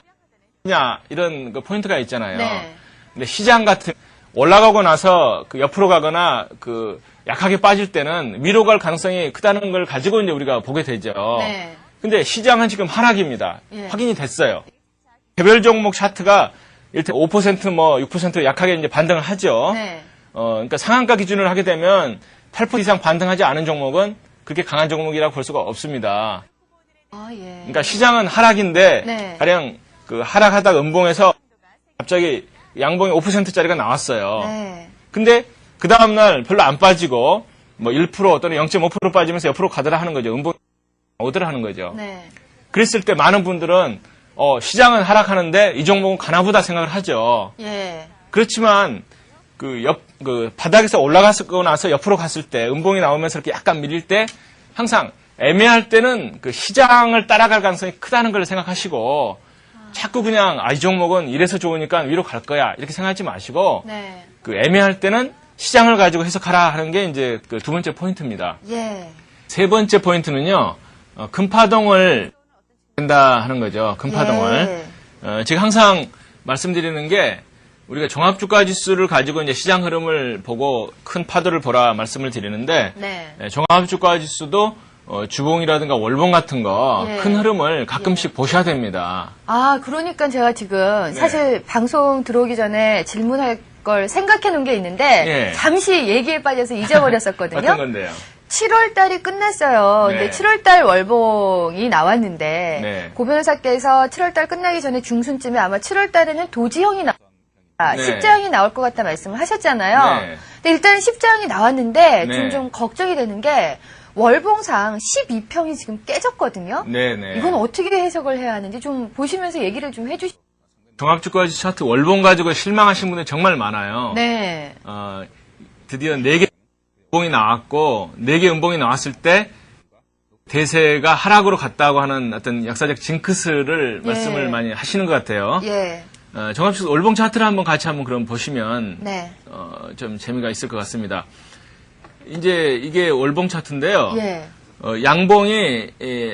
이런 포인트가 있잖아요. 네. 근데 시장 같은 올라가고 나서 옆으로 가거나 약하게 빠질 때는 위로 갈 가능성이 크다는 걸 가지고 이제 우리가 보게 되죠. 네. 근데 시장은 지금 하락입니다. 예. 확인이 됐어요. 개별 종목 차트가 일단 5% 6% 약하게 이제 반등을 하죠. 네. 그러니까 상한가 기준을 하게 되면 8% 이상 반등하지 않은 종목은 그렇게 강한 종목이라고 볼 수가 없습니다. 아, 예. 그러니까 시장은 하락인데 네. 가령 하락하다가 음봉에서 갑자기 양봉이 5%짜리가 나왔어요. 네. 근데 그 다음날 별로 안 빠지고 1% 또는 0.5% 빠지면서 옆으로 가더라 하는 거죠. 음봉이 오더라 하는 거죠. 네. 그랬을 때 많은 분들은 시장은 하락하는데 이 종목은 가나보다 생각을 하죠. 예. 그렇지만 바닥에서 올라갔고 나서 옆으로 갔을 때 음봉이 나오면서 이렇게 약간 밀릴 때 항상 애매할 때는 시장을 따라갈 가능성이 크다는 걸 생각하시고 자꾸 그냥 이 종목은 이래서 좋으니까 위로 갈 거야 이렇게 생각하지 마시고 네. 애매할 때는 시장을 가지고 해석하라 하는 게 이제 두 번째 포인트입니다. 예. 세 번째 포인트는요. 금파동을 된다 하는 거죠. 금파동을. 예. 제가 항상 말씀드리는 게 우리가 종합주가지수를 가지고 이제 시장 흐름을 보고 큰 파도를 보라 말씀을 드리는데 네. 종합주가지수도 주봉이라든가 월봉 같은 거 큰 예. 흐름을 가끔씩 보셔야 됩니다. 아, 그러니까 제가 지금 사실 방송 들어오기 전에 질문할 걸 생각해 놓은 게 있는데 예. 잠시 얘기에 빠져서 잊어버렸었거든요. 어떤 건데요? 7월 달이 끝났어요. 네. 근데 7월 달 월봉이 나왔는데 네. 고 변호사께서 7월 달 끝나기 전에 중순쯤에 아마 7월 달에는 도지형이 네. 십자형이 나올 것 같다 말씀을 하셨잖아요. 네. 근데 일단 십자형이 나왔는데 네. 좀 걱정이 되는 게 월봉상 12평이 지금 깨졌거든요. 네네. 이건 어떻게 해석을 해야 하는지 좀 보시면서 얘기를 좀 해주시죠. 종합주가지수 차트 월봉 가지고 실망하신 분들 정말 많아요. 네. 드디어 4개 음봉이 나왔고 4개 음봉이 나왔을 때 대세가 하락으로 갔다고 하는 어떤 역사적 징크스를 말씀을 많이 하시는 것 같아요. 예. 종합주가 월봉 차트를 한번 같이 한번 그럼 보시면 네. 좀 재미가 있을 것 같습니다. 이제 이게 월봉 차트인데요. 예. 양봉이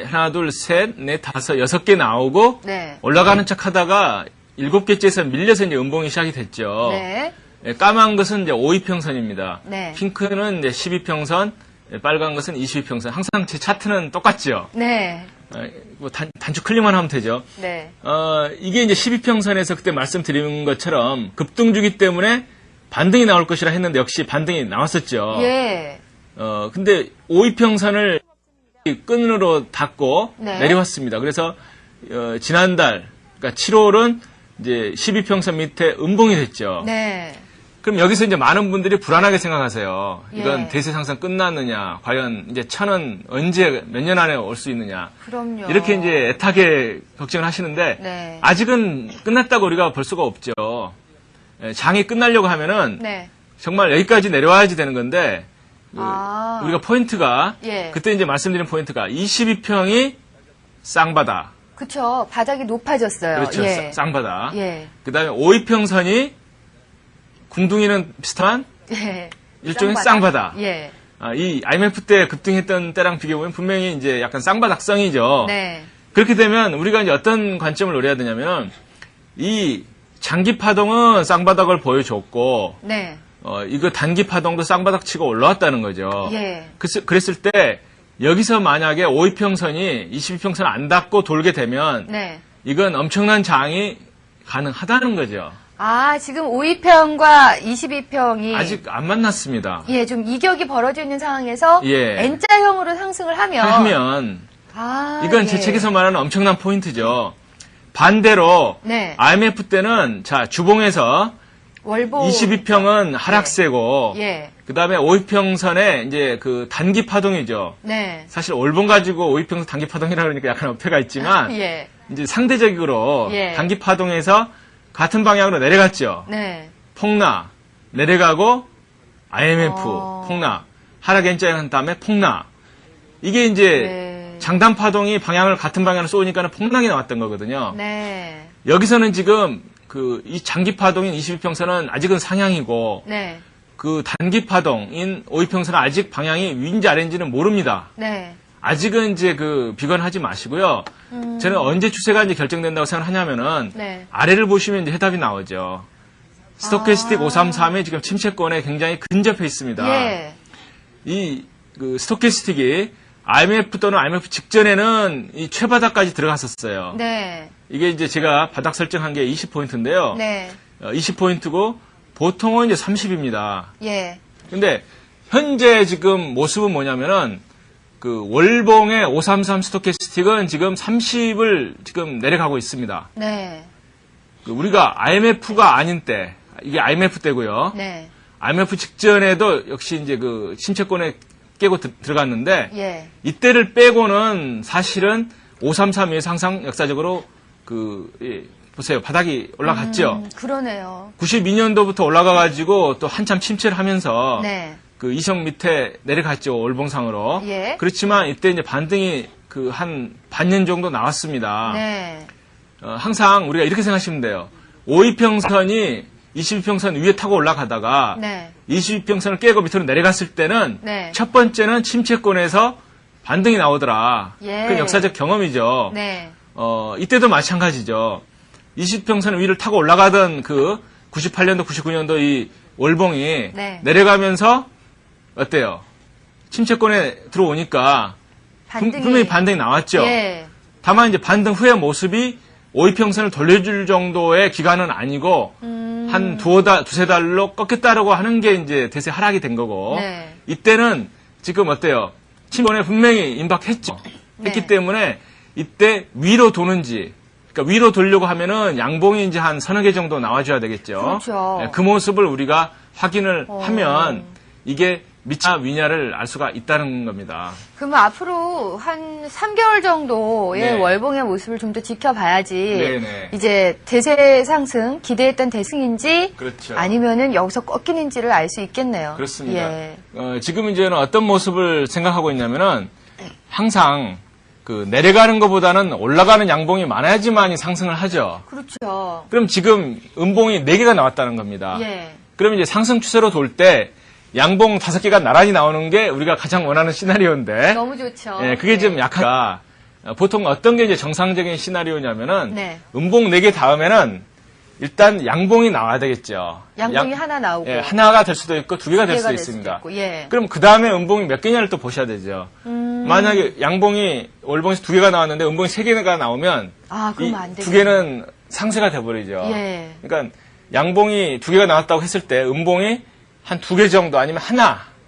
하나, 둘, 셋, 넷, 다섯, 6개 나오고 네. 올라가는 척 하다가 7개째에서 밀려서 이제 음봉이 시작이 됐죠. 네. 까만 것은 이제 5이평선입니다. 네. 핑크는 이제 12평선, 빨간 것은 22평선. 항상 제 차트는 똑같죠. 네. 단축 클릭만 하면 되죠. 네. 이게 이제 12평선에서 그때 말씀드린 것처럼 급등주기 때문에 반등이 나올 것이라 했는데 역시 반등이 나왔었죠. 예. 근데 5이평선을 끈으로 닫고 네. 내려왔습니다. 그래서 지난달, 그러니까 7월은 이제 12평선 밑에 음봉이 됐죠. 네. 그럼 여기서 이제 많은 분들이 불안하게 생각하세요. 이건 예. 대세 상승 끝났느냐? 과연 이제 1000은 언제 몇 년 안에 올 수 있느냐? 그럼요. 이렇게 이제 애타게 걱정을 하시는데 네. 아직은 끝났다고 우리가 볼 수가 없죠. 장이 끝나려고 하면은 네. 정말 여기까지 내려와야지 되는 건데 우리가 포인트가 예. 그때 이제 말씀드린 포인트가 22평이 쌍바닥 그쵸. 바닥이 높아졌어요. 그렇죠. 예. 쌍바닥. 예. 그 다음에 오이평선이 궁둥이는 비슷한 예. 일종의 쌍바닥. 예. 이 IMF 때 급등했던 때랑 비교해보면 분명히 이제 약간 쌍바닥성이죠. 네. 그렇게 되면 우리가 이제 어떤 관점을 노려야 되냐면 이 장기 파동은 쌍바닥을 보여줬고 네. 이거 단기 파동도 쌍바닥 치고 올라왔다는 거죠. 예. 그랬을 때 여기서 만약에 5위평선이 22평선 안 닿고 돌게 되면 네. 이건 엄청난 장이 가능하다는 거죠. 아, 지금 5위평과 22평이 아직 안 만났습니다. 예, 좀 이격이 벌어져 있는 상황에서 예. N자형으로 상승을 하면 이건 예. 제 책에서 말하는 엄청난 포인트죠. 반대로 네. IMF 때는 자 주봉에서 월봉 22평은 하락세고 예. 그다음에 5위평선에 이제 그 단기 파동이죠. 네. 사실 월봉 가지고 5위평선 단기 파동이라 그러니까 약간 어폐가 있지만 예. 이제 상대적으로 예. 단기 파동에서 같은 방향으로 내려갔죠. 네. 폭락 내려가고 IMF 폭락 하락 N자형 한 다음에 폭락 이게 이제 네. 장단 파동이 방향을 같은 방향으로 쏘니까는 폭락이 나왔던 거거든요. 네. 여기서는 지금 이 장기 파동인 22평선은 아직은 상향이고 네. 그 단기 파동인 5위평선은 아직 방향이 위인지 아래인지는 모릅니다. 네. 아직은 이제 비관하지 마시고요. 저는 언제 추세가 이제 결정된다고 생각하냐면은 네. 아래를 보시면 이제 해답이 나오죠. 스토캐스틱 533이 지금 침체권에 굉장히 근접해 있습니다. 예. 이 스토캐스틱이 IMF 또는 IMF 직전에는 이 최바닥까지 들어갔었어요. 네. 이게 이제 제가 바닥 설정한 게 20포인트인데요. 네. 20포인트고 보통은 이제 30입니다. 예. 근데 현재 지금 모습은 뭐냐면은 월봉의 533 스토캐스틱은 지금 30을 지금 내려가고 있습니다. 네. 우리가 IMF가 아닌 때, 이게 IMF 때고요. 네. IMF 직전에도 역시 이제 침체권에 깨고 들어갔는데 예. 이때를 빼고는 사실은 533이 항상 역사적으로 보세요. 바닥이 올라갔죠. 그러네요. 92년도부터 올라가가지고 또 한참 침체를 하면서 네. 이성 밑에 내려갔죠. 월봉상으로. 예. 그렇지만 이때 이제 반등이 한 반년 정도 나왔습니다. 네. 항상 우리가 이렇게 생각하시면 돼요. 5위평선이 22평선 위에 타고 올라가다가 네. 22평선을 깨고 밑으로 내려갔을 때는 네. 첫 번째는 침체권에서 반등이 나오더라. 예. 그건 역사적 경험이죠. 네. 이때도 마찬가지죠. 20평선 위를 타고 올라가던 98년도, 99년도 이 월봉이 네. 내려가면서 어때요? 침체권에 들어오니까 분명히 반등이 나왔죠. 예. 다만 이제 반등 후의 모습이 5위평선을 돌려줄 정도의 기간은 아니고 한 두세 달로 꺾였다라고 하는 게 이제 대세 하락이 된 거고 네. 이때는 지금 어때요? 침체권에 분명히 임박했죠. 네. 했기 때문에 이때 위로 도는지 그러니까 위로 돌려고 하면은 양봉이 이제 한 서너 개 정도 나와줘야 되겠죠. 그렇죠. 그 모습을 우리가 확인을 하면 이게 미차 위냐를 알 수가 있다는 겁니다. 그러면 앞으로 한 3개월 정도의 네. 월봉의 모습을 좀 더 지켜봐야지 네네. 이제 대세 상승 기대했던 대승인지 그렇죠. 아니면은 여기서 꺾이는지를 알 수 있겠네요. 그렇습니다. 예. 지금 이제는 어떤 모습을 생각하고 있냐면은 항상 내려가는 것보다는 올라가는 양봉이 많아야지만 상승을 하죠. 그렇죠. 그럼 지금 음봉이 4개가 나왔다는 겁니다. 예. 그럼 이제 상승 추세로 돌 때 양봉 5개가 나란히 나오는 게 우리가 가장 원하는 시나리오인데. 너무 좋죠. 예, 그게 좀 약하다. 보통 어떤 게 이제 정상적인 시나리오냐면은 네. 음봉 4개 다음에는 일단 양봉이 나와야 되겠죠. 양봉이 하나 나오고 예, 하나가 될 수도 있고 2개가 될 수도 될 있습니다. 있고, 예. 그럼 그 다음에 음봉이 몇 개냐를 또 보셔야 되죠. 만약에 월봉에서 2개가 나왔는데 음봉이 3개가 나오면 그러면 안 이 되겠네. 2개는 상세가 돼버리죠. 예. 그러니까 양봉이 2개가 나왔다고 했을 때 음봉이 한 2개 정도 아니면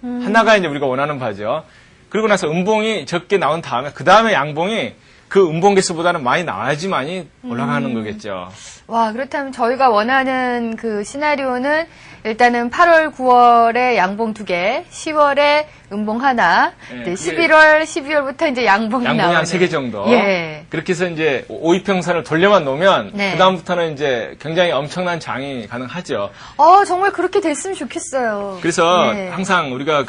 하나가 이제 우리가 원하는 바죠. 그리고 나서 음봉이 적게 나온 다음에 그 다음에 양봉이 그 음봉 개수보다는 많이 나와야지만이 올라가는 거겠죠. 와, 그렇다면 저희가 원하는 그 시나리오는 일단은 8월, 9월에 양봉 2개, 10월에 음봉 하나, 네, 이제 11월, 12월부터 이제 양봉이 나오는. 한 3개 정도. 예. 그렇게 해서 이제 5위평선을 돌려만 놓으면 네. 그다음부터는 이제 굉장히 엄청난 장이 가능하죠. 정말 그렇게 됐으면 좋겠어요. 그래서 네. 항상 우리가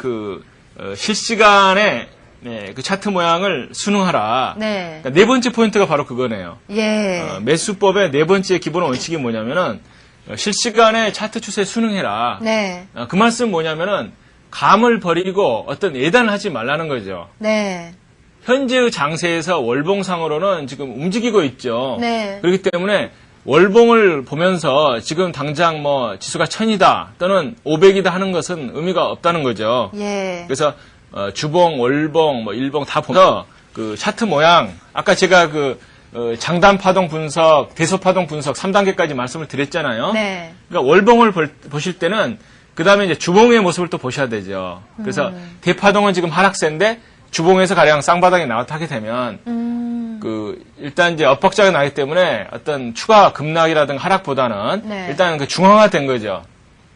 실시간에 네, 그 차트 모양을 순응하라. 네. 그러니까 네 번째 포인트가 바로 그거네요. 예. 매수법의 네 번째 기본 원칙이 뭐냐면은 실시간에 차트 추세에 순응해라. 네. 그 말씀 뭐냐면은 감을 버리고 어떤 예단을 하지 말라는 거죠. 네. 현재의 장세에서 월봉상으로는 지금 움직이고 있죠. 네. 그렇기 때문에 월봉을 보면서 지금 당장 뭐 지수가 1000이다 또는 500이다 하는 것은 의미가 없다는 거죠. 예. 그래서 주봉, 월봉, 뭐 일봉 다 보면서 그 차트 모양, 아까 제가 그 장단 파동 분석, 대소 파동 분석 3단계까지 말씀을 드렸잖아요. 네. 그러니까 월봉을 보실 때는 그 다음에 이제 주봉의 모습을 또 보셔야 되죠. 그래서 대파동은 지금 하락세인데 주봉에서 가령 쌍바닥이 나왔다 하게 되면 일단 이제 엇박자가 나기 때문에 어떤 추가 급락이라든가 하락보다는 네. 일단 그 중앙화된 거죠.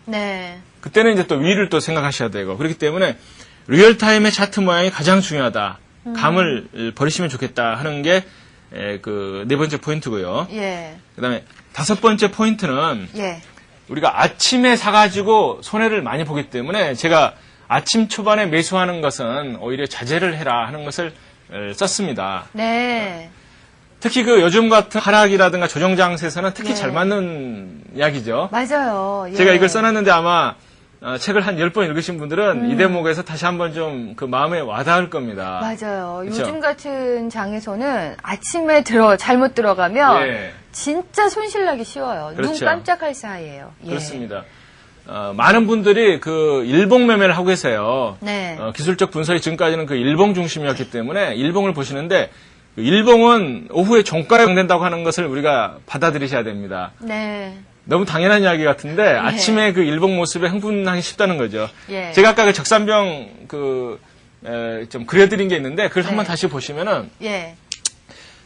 네. 그때는 이제 또 위를 또 생각하셔야 되고 그렇기 때문에 리얼타임의 차트 모양이 가장 중요하다. 감을 버리시면 좋겠다 하는 게 그 네 번째 포인트고요. 예. 그다음에 다섯 번째 포인트는 예. 우리가 아침에 사가지고 손해를 많이 보기 때문에 제가 아침 초반에 매수하는 것은 오히려 자제를 해라 하는 것을 썼습니다. 네. 특히 그 요즘 같은 하락이라든가 조정장세에서는 특히 네. 잘 맞는 이야기죠. 맞아요. 예. 제가 이걸 써놨는데 아마 책을 한 10번 읽으신 분들은 이 대목에서 다시 한번 좀 그 마음에 와닿을 겁니다. 맞아요. 그쵸? 요즘 같은 장에서는 아침에 잘못 들어가면 예. 진짜 손실나기 쉬워요. 그렇죠. 눈 깜짝할 사이에요. 예. 그렇습니다. 많은 분들이 그 일봉 매매를 하고 계세요. 네. 기술적 분석이 지금까지는 그 일봉 중심이었기 때문에 일봉을 보시는데 그 일봉은 오후에 종가에 해당된다고 하는 것을 우리가 받아들이셔야 됩니다. 네. 너무 당연한 이야기 같은데 아침에 그 일봉 모습에 흥분하기 쉽다는 거죠. 예. 제가 아까 그 적산병 좀 그려드린 게 있는데 그걸 한번 네. 다시 보시면은 예.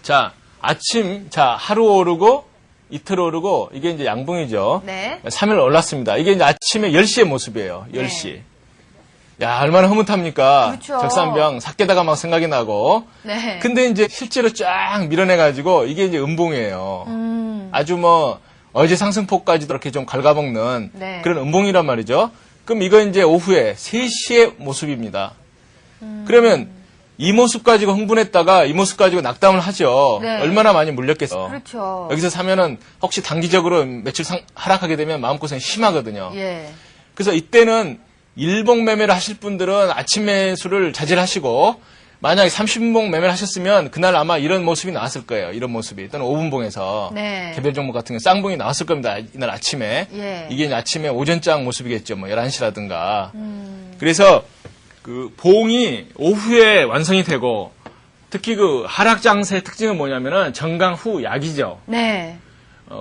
자 아침 하루 오르고 이틀 오르고 이게 이제 양봉이죠. 네. 3일 올랐습니다. 이게 이제 아침에 10시의 모습이에요. 10시. 네. 야 얼마나 흐뭇합니까? 그렇죠. 적산병 삭개다가 막 생각이 나고. 네. 근데 이제 실제로 쫙 밀어내가지고 이게 이제 음봉이에요. 아주 뭐 어제 상승폭까지도 이렇게 좀 갉아먹는 네. 그런 음봉이란 말이죠. 그럼 이거 이제 오후에 3시의 모습입니다. 그러면 이 모습 가지고 흥분했다가 이 모습 가지고 낙담을 하죠. 네. 얼마나 많이 물렸겠어. 그렇죠. 여기서 사면은 혹시 단기적으로 며칠 하락하게 되면 마음고생이 심하거든요. 예. 그래서 이때는 일봉 매매를 하실 분들은 아침 매수를 자제하시고 만약에 30분봉 매매를 하셨으면 그날 아마 이런 모습이 나왔을 거예요. 이런 모습이. 또는 5분봉에서 네. 개별 종목 같은 경우 쌍봉이 나왔을 겁니다. 이날 아침에. 예. 이게 이제 아침에 오전장 모습이겠죠. 뭐 11시라든가. 그래서 그 봉이 오후에 완성이 되고 특히 그 하락 장세의 특징은 뭐냐면은 정강 후 약이죠. 네.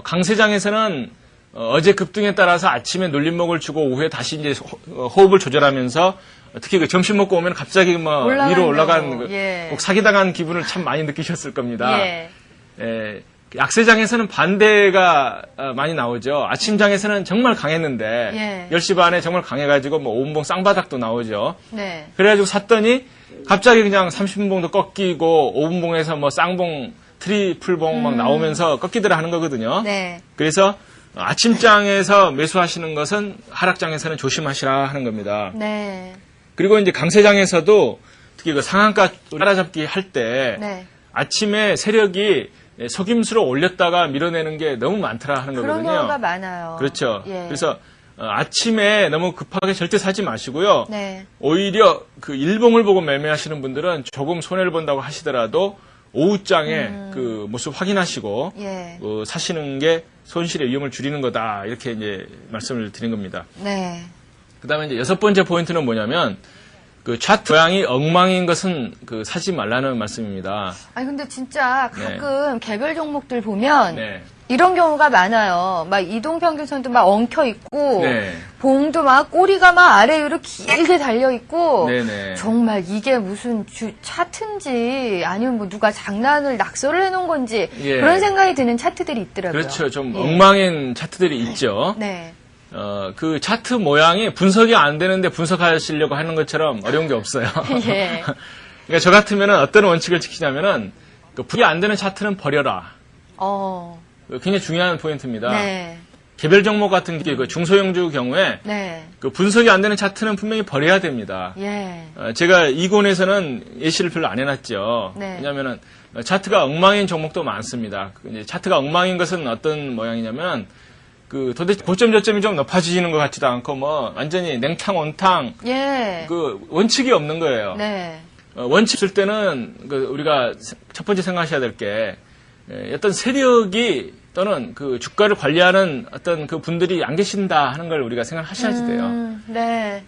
강세장에서는 어제 급등에 따라서 아침에 눌림목을 주고 오후에 다시 이제 호흡을 조절하면서 특히 그 점심 먹고 오면 갑자기 뭐 위로 올라간 예. 꼭 사기당한 기분을 참 많이 느끼셨을 겁니다. 예. 약세장에서는 반대가 많이 나오죠. 아침장에서는 정말 강했는데 예. 10시 반에 정말 강해가지고 뭐 5분봉 쌍바닥도 나오죠. 네. 그래가지고 샀더니 갑자기 그냥 30분봉도 꺾이고 5분봉에서 뭐 쌍봉, 트리플봉 막 나오면서 꺾이더라 하는 거거든요. 네. 그래서 아침장에서 매수하시는 것은 하락장에서는 조심하시라 하는 겁니다. 네. 그리고 이제 강세장에서도 특히 그 상한가 따라잡기 할 때 네. 아침에 세력이 속임수로 올렸다가 밀어내는 게 너무 많더라 하는 그런 거거든요. 경우가 많아요. 그렇죠. 예. 그래서 아침에 너무 급하게 절대 사지 마시고요. 네. 오히려 그 일봉을 보고 매매하시는 분들은 조금 손해를 본다고 하시더라도 오후장에 그 모습 확인하시고 예. 사시는 게 손실의 위험을 줄이는 거다 이렇게 이제 말씀을 드린 겁니다. 네. 그다음에 이제 여섯 번째 포인트는 뭐냐면 그 차트 모양이 엉망인 것은 그 사지 말라는 말씀입니다. 아니 근데 진짜 가끔 개별 종목들 보면 네. 이런 경우가 많아요. 막 이동평균선도 막 엉켜 있고 네. 봉도 막 꼬리가 막 아래 위로 길게 달려 있고 네네. 정말 이게 무슨 차트인지 아니면 뭐 누가 장난을 낙서를 해놓은 건지 예. 그런 생각이 드는 차트들이 있더라고요. 그렇죠. 좀 예. 엉망인 차트들이 있죠. 네. 그 차트 모양이 분석이 안 되는데 분석하시려고 하는 것처럼 어려운 게 없어요. 예. 그러니까 저 같으면은 어떤 원칙을 지키냐면은 그 분석이 안 되는 차트는 버려라. 굉장히 중요한 포인트입니다. 네. 개별 종목 같은 게 그 중소형주 경우에 네. 그 분석이 안 되는 차트는 분명히 버려야 됩니다. 예. 제가 이권에서는 예시를 별로 안 해놨죠. 네. 왜냐하면 차트가 엉망인 종목도 많습니다. 이제 차트가 엉망인 것은 어떤 모양이냐면 그 도대체 고점 저점이 좀 높아지는 것 같지도 않고 뭐 완전히 냉탕 온탕 예. 그 원칙이 없는 거예요. 네. 원칙 쓸 때는 그 우리가 첫 번째 생각하셔야 될 게 어떤 세력이 또는 그 주가를 관리하는 어떤 그 분들이 안 계신다 하는 걸 우리가 생각하셔야 돼요. 네.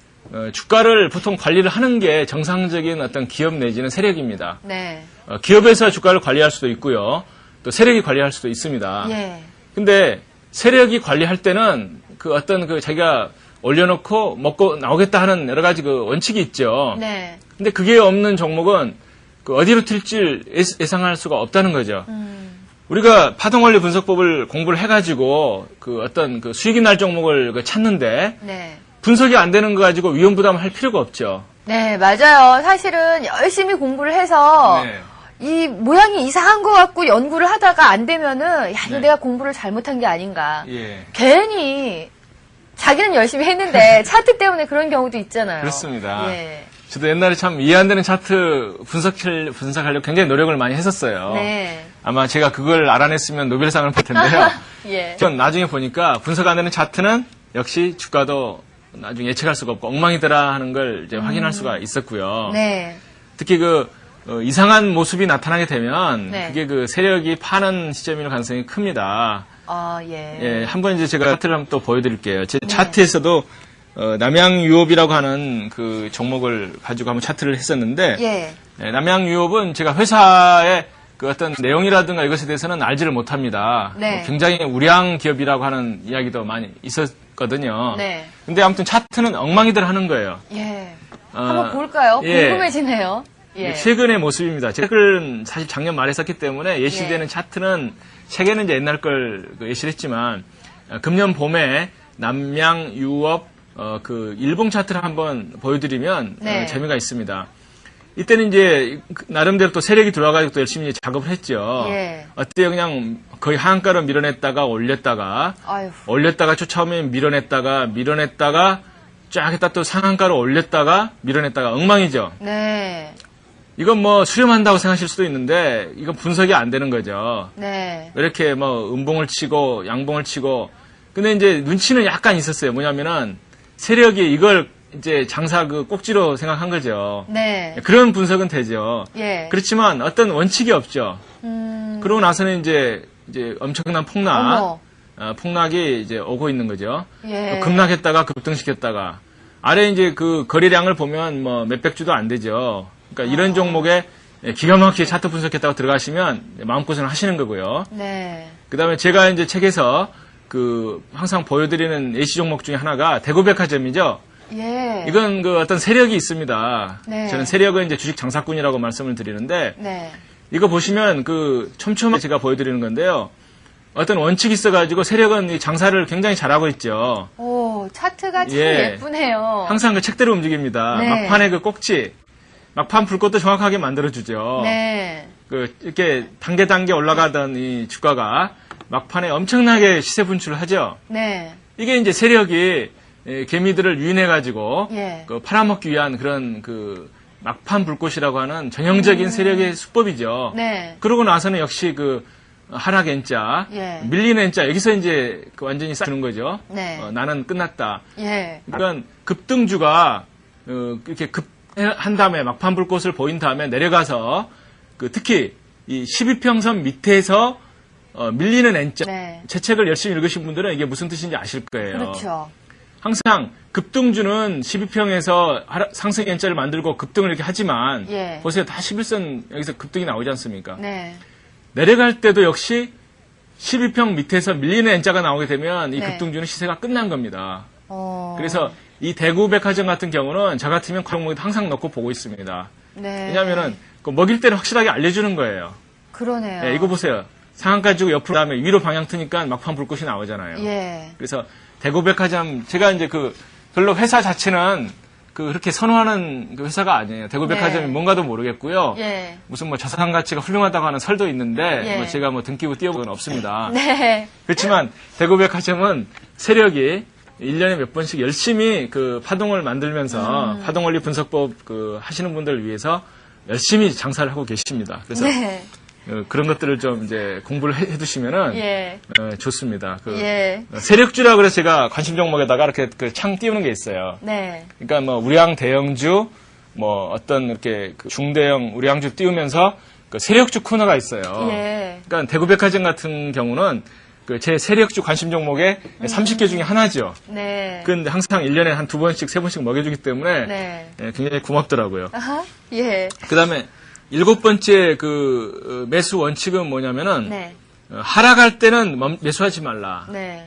주가를 보통 관리를 하는 게 정상적인 어떤 기업 내지는 세력입니다. 네. 기업에서 주가를 관리할 수도 있고요. 또 세력이 관리할 수도 있습니다. 예. 근데 세력이 관리할 때는 그 어떤 그 자기가 올려놓고 먹고 나오겠다 하는 여러 가지 그 원칙이 있죠. 네. 근데 그게 없는 종목은 그 어디로 튈지 예상할 수가 없다는 거죠. 우리가 파동원리 분석법을 공부를 해가지고 그 어떤 그 수익이 날 종목을 그 찾는데 네. 분석이 안 되는 거 가지고 위험부담을 할 필요가 없죠. 네, 맞아요. 사실은 열심히 공부를 해서 네. 이 모양이 이상한 것 같고 연구를 하다가 안 되면은 야, 이거 네. 내가 공부를 잘못한 게 아닌가. 예. 괜히 자기는 열심히 했는데 차트 때문에 그런 경우도 있잖아요. 그렇습니다. 예. 저도 옛날에 참 이해 안 되는 차트 분석하려고 굉장히 노력을 많이 했었어요. 네. 아마 제가 그걸 알아냈으면 노벨상을 받을 텐데요. 예. 전 나중에 보니까 분석 안 되는 차트는 역시 주가도 나중에 예측할 수가 없고 엉망이더라 하는 걸 이제 확인할 수가 있었고요. 네. 특히 그 이상한 모습이 나타나게 되면 네. 그게 그 세력이 파는 시점일 가능성이 큽니다. 아, 예. 예, 한번 이제 제가 차트를 한번 또 보여드릴게요. 제 차트에서도 남양유업이라고 하는 그 종목을 가지고 한번 차트를 했었는데, 예. 남양유업은 제가 회사의 그 어떤 내용이라든가 이것에 대해서는 알지를 못합니다. 네. 굉장히 우량 기업이라고 하는 이야기도 많이 있었거든요. 네. 근데 아무튼 차트는 엉망이들 하는 거예요. 예. 한번 볼까요? 예. 궁금해지네요. 예. 최근의 모습입니다. 최근 사실 작년 말에 썼기 때문에 예시되는 예. 차트는 최근에는 이제 옛날 걸 예시를 했지만 금년 봄에 남양유업 그 일봉 차트를 한번 보여드리면 네. 재미가 있습니다. 이때는 이제 나름대로 또 세력이 들어와가지고 또 열심히 작업을 했죠. 예. 어때요? 그냥 거의 하한가로 밀어냈다가 올렸다가 아유. 올렸다가 처음에 밀어냈다가 쫙 했다 또 상한가로 올렸다가 밀어냈다가 엉망이죠. 네. 이건 뭐 수렴한다고 생각하실 수도 있는데 이건 분석이 안 되는 거죠. 네. 이렇게 뭐 음봉을 치고 양봉을 치고 근데 이제 눈치는 약간 있었어요. 뭐냐면은 세력이 이걸 이제 장사 그 꼭지로 생각한 거죠. 네. 그런 분석은 되죠. 예. 그렇지만 어떤 원칙이 없죠. 그러고 나서는 이제 엄청난 어머. 폭락이 이제 오고 있는 거죠. 예. 급락했다가 급등시켰다가 아래 이제 그 거래량을 보면 뭐 몇백 주도 안 되죠. 그러니까 이런 종목에 기가 막히게 차트 분석했다고 들어가시면 마음고생을 하시는 거고요. 네. 그 다음에 제가 이제 책에서 그 항상 보여드리는 예시 종목 중에 하나가 대구백화점이죠. 예. 이건 그 어떤 세력이 있습니다. 네. 저는 세력은 이제 주식 장사꾼이라고 말씀을 드리는데 네. 이거 보시면 그 촘촘하게 제가 보여드리는 건데요. 어떤 원칙이 있어가지고 세력은 이 장사를 굉장히 잘하고 있죠. 오, 차트가 참 예. 예쁘네요. 항상 그 책대로 움직입니다. 네. 막판의 그 꼭지, 막판 불꽃도 정확하게 만들어주죠. 네. 그 이렇게 단계 올라가던 이 주가가 막판에 엄청나게 시세 분출을 하죠. 네. 이게 이제 세력이 개미들을 유인해가지고 예. 그 팔아먹기 위한 그런 그 막판 불꽃이라고 하는 전형적인 세력의 수법이죠. 네. 그러고 나서는 역시 그 하락 N자, 예. 밀리는 N자 여기서 이제 그 완전히 쌓는 거죠. 네. 나는 끝났다. 예. 그러니까 급등주가 이렇게 급한 다음에 막판 불꽃을 보인 다음에 내려가서 그 특히 이 12평선 밑에서 밀리는 N자. 네. 제 책을 열심히 읽으신 분들은 이게 무슨 뜻인지 아실 거예요. 그렇죠. 항상 급등주는 12평에서 상승 N자를 만들고 급등을 이렇게 하지만 예. 보세요. 다 11선 여기서 급등이 나오지 않습니까? 네. 내려갈 때도 역시 12평 밑에서 밀리는 N자가 나오게 되면 이 네. 급등주는 시세가 끝난 겁니다. 어. 그래서 이 대구백화점 같은 경우는 저 같으면 종목에 항상 넣고 보고 있습니다. 네. 왜냐하면은 그 먹일 때는 확실하게 알려주는 거예요. 그러네요. 네, 이거 보세요. 상한가 주고 옆으로 다음에 위로 방향 트니까 막판 불꽃이 나오잖아요. 예. 그래서 대구백화점 제가 이제 그 별로 회사 자체는 그렇게 선호하는 그 회사가 아니에요. 대구백화점이 네. 뭔가도 모르겠고요. 예. 무슨 뭐 자산 가치가 훌륭하다고 하는 설도 있는데 예. 뭐 제가 뭐 등 끼고 뛰어본 건 없습니다. 네. 그렇지만 대구백화점은 세력이 1년에 몇 번씩 열심히 그 파동을 만들면서 파동원리 분석법 그 하시는 분들을 위해서 열심히 장사를 하고 계십니다. 그래서 네. 그런 것들을 좀 이제 공부를 해두시면은 예. 좋습니다. 예. 세력주라 그래서 제가 관심 종목에다가 이렇게 그 창 띄우는 게 있어요. 네. 그러니까 뭐 우량 대형주, 뭐 어떤 이렇게 그 중대형 우량주 띄우면서 그 세력주 코너가 있어요. 예. 그러니까 대구백화점 같은 경우는 그 제 세력주 관심 종목의 30개 중에 하나죠. 네. 근데 항상 1년에 한 2번씩, 3번씩 먹여주기 때문에 네. 굉장히 고맙더라고요. 아하. 예. 그 다음에 7번째 그 매수 원칙은 뭐냐면은 네. 하락할 때는 매수하지 말라. 네.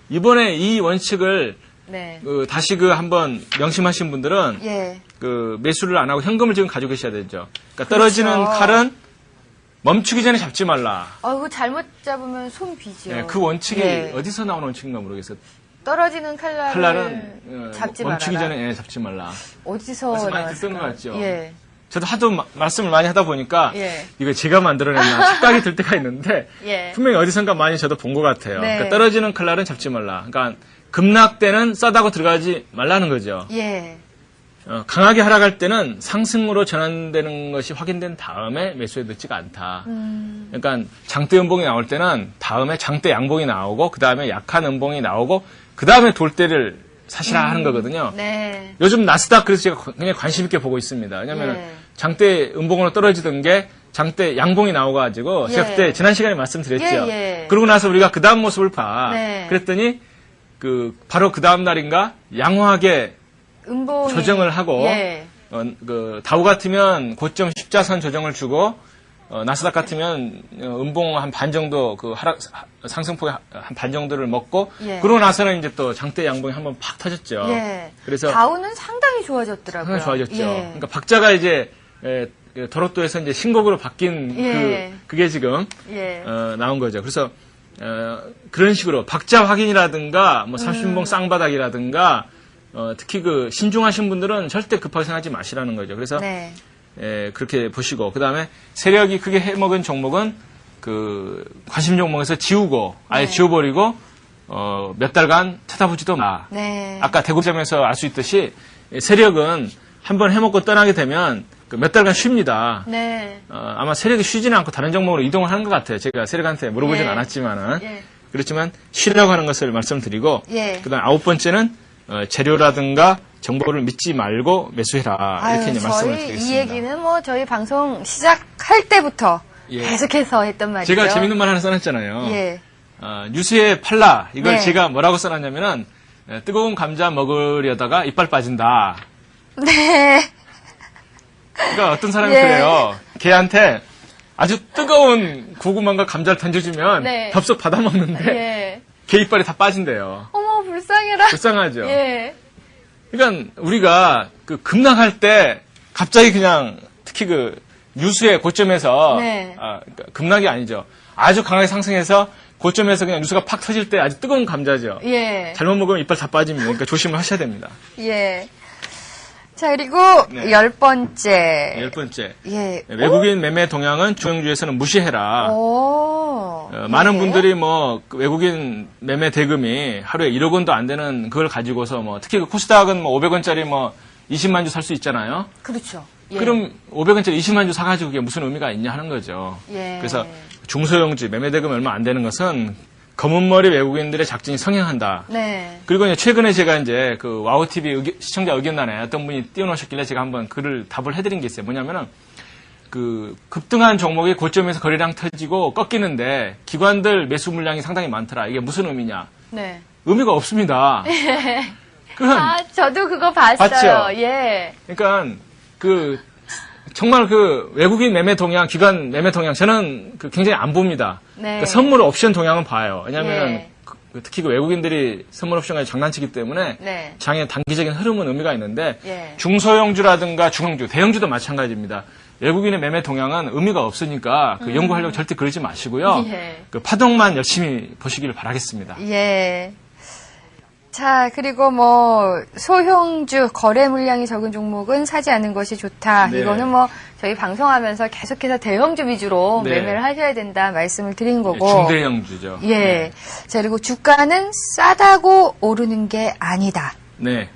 이번에 이 원칙을 네. 다시 한번 명심하신 분들은 예. 그 매수를 안 하고 현금을 지금 가지고 계셔야 되죠. 그러니까 떨어지는 그렇죠. 칼은 멈추기 전에 잡지 말라. 이거 잘못 잡으면 손 비죠. 그 원칙이 예. 어디서 나온 원칙인가 모르겠어요. 떨어지는 칼날을 칼날은 잡지 멈추기 말아라. 전에 잡지 말라. 어디서 그래서 많이 나왔을까? 듣던 것 같죠. 예. 저도 하도 말씀을 많이 하다 보니까 예. 이거 제가 만들어냈나 착각이 들 때가 있는데 예. 분명히 어디선가 많이 저도 본 것 같아요. 네. 그러니까 떨어지는 칼날은 잡지 말라. 그러니까 급락 때는 싸다고 들어가지 말라는 거죠. 예. 강하게 하락할 때는 상승으로 전환되는 것이 확인된 다음에 매수해 듣지가 않다. 그러니까 장대 음봉이 나올 때는 다음에 장대 양봉이 나오고 그 다음에 약한 음봉이 나오고 그 다음에 돌대를 사시라 하는 거거든요. 네. 요즘 나스닥 그래서 제가 굉장히 관심 있게 보고 있습니다. 왜냐하면 예. 장대 음봉으로 떨어지던 게 장대 양봉이 나와가지고 제가 예. 그때 지난 시간에 말씀드렸죠. 예, 예. 그러고 나서 우리가 그 다음 모습을 봐. 네. 그랬더니 바로 그 다음 날인가 양호하게 음봉이 조정을 하고 예. 다우 같으면 고점 십자선 조정을 주고 나스닥 같으면 음봉 한 반 정도 그 상승폭의 한 반 정도를 먹고 예. 그러고 나서는 이제 또 장대 양봉이 한번 팍 터졌죠. 예. 그래서 다우는 상당히 좋아졌더라고요. 상당히 좋아졌죠. 예. 그러니까 박자가 이제 도로또에서 이제 신곡으로 바뀐 예. 그게 지금 예. 나온 거죠. 그래서 그런 식으로 박자 확인이라든가 뭐 30분 쌍바닥이라든가 특히 그 신중하신 분들은 절대 급하게 생각하지 마시라는 거죠. 그래서 네. 그렇게 보시고 그 다음에 세력이 크게 해먹은 종목은 그 관심 종목에서 지우고 아예 네. 지워버리고 몇 달간 쳐다보지도 마. 네. 아까 대구점에서 알 수 있듯이 세력은 한번 해먹고 떠나게 되면 몇 달간 쉽니다. 네. 아마 세력이 쉬지는 않고 다른 종목으로 이동을 하는 것 같아요. 제가 세력한테 물어보진 예. 않았지만은 예. 그렇지만 쉬려고 하는 것을 말씀드리고 예. 그다음 9번째는 재료라든가 정보를 믿지 말고 매수해라. 이렇게 이제 말씀을 저희 드리겠습니다. 이 얘기는 뭐 저희 방송 시작할 때부터 예. 계속해서 했던 말이죠. 제가 재밌는 말 하나 써놨잖아요. 예. 뉴스에 팔라. 이걸 네. 제가 뭐라고 써놨냐면은 뜨거운 감자 먹으려다가 이빨 빠진다. 네. 그러니까 어떤 사람이 예. 그래요. 걔한테 아주 뜨거운 고구마과 감자를 던져주면 네. 덥석 받아먹는데 예. 걔 이빨이 다 빠진대요. 어머 불쌍해라. 불쌍하죠. 예. 그러니까 우리가 그 급락할 때 갑자기 그냥 특히 그 뉴스의 고점에서 네. 그러니까 급락이 아니죠. 아주 강하게 상승해서 고점에서 그냥 뉴스가 팍 터질 때 아주 뜨거운 감자죠. 예. 잘못 먹으면 이빨 다 빠집니다. 그러니까 조심을 하셔야 됩니다. 예. 자, 그리고 네. 10번째. 10번째. 예. 외국인 매매 동향은 중형주에서는 무시해라. 오. 많은 예. 분들이 그 외국인 매매 대금이 하루에 1억 원도 안 되는 그걸 가지고서 특히 그 코스닥은 500원짜리 20만 주 살 수 있잖아요. 그렇죠. 예. 그럼 500원짜리 20만 주 사가지고 그게 무슨 의미가 있냐 하는 거죠. 예. 그래서 중소형주 매매 대금 얼마 안 되는 것은 검은 머리 외국인들의 작전이 성행한다. 네. 그리고 이제 최근에 제가 이제 그 와우 TV 시청자 의견란에 어떤 분이 띄워놓으셨길래 제가 한번 글을 답을 해드린 게 있어요. 뭐냐면은 그 급등한 종목이 고점에서 거래량 터지고 꺾이는데 기관들 매수 물량이 상당히 많더라. 이게 무슨 의미냐? 네. 의미가 없습니다. 그건 저도 그거 봤어요. 봤죠? 예. 그러니까 정말 외국인 매매 동향, 기관 매매 동향 저는 굉장히 안 봅니다. 네. 선물 옵션 동향은 봐요. 왜냐하면 예. 특히 외국인들이 선물 옵션까지 장난치기 때문에 네. 장의 단기적인 흐름은 의미가 있는데 예. 중소형주라든가 중형주, 대형주도 마찬가지입니다. 외국인의 매매 동향은 의미가 없으니까 연구하려고 절대 그러지 마시고요. 예. 파동만 열심히 보시기를 바라겠습니다. 예. 자, 그리고 소형주, 거래 물량이 적은 종목은 사지 않는 것이 좋다. 네. 이거는 저희 방송하면서 계속해서 대형주 위주로 네. 매매를 하셔야 된다 말씀을 드린 거고. 중대형주죠. 예. 네. 자, 그리고 주가는 싸다고 오르는 게 아니다. 네.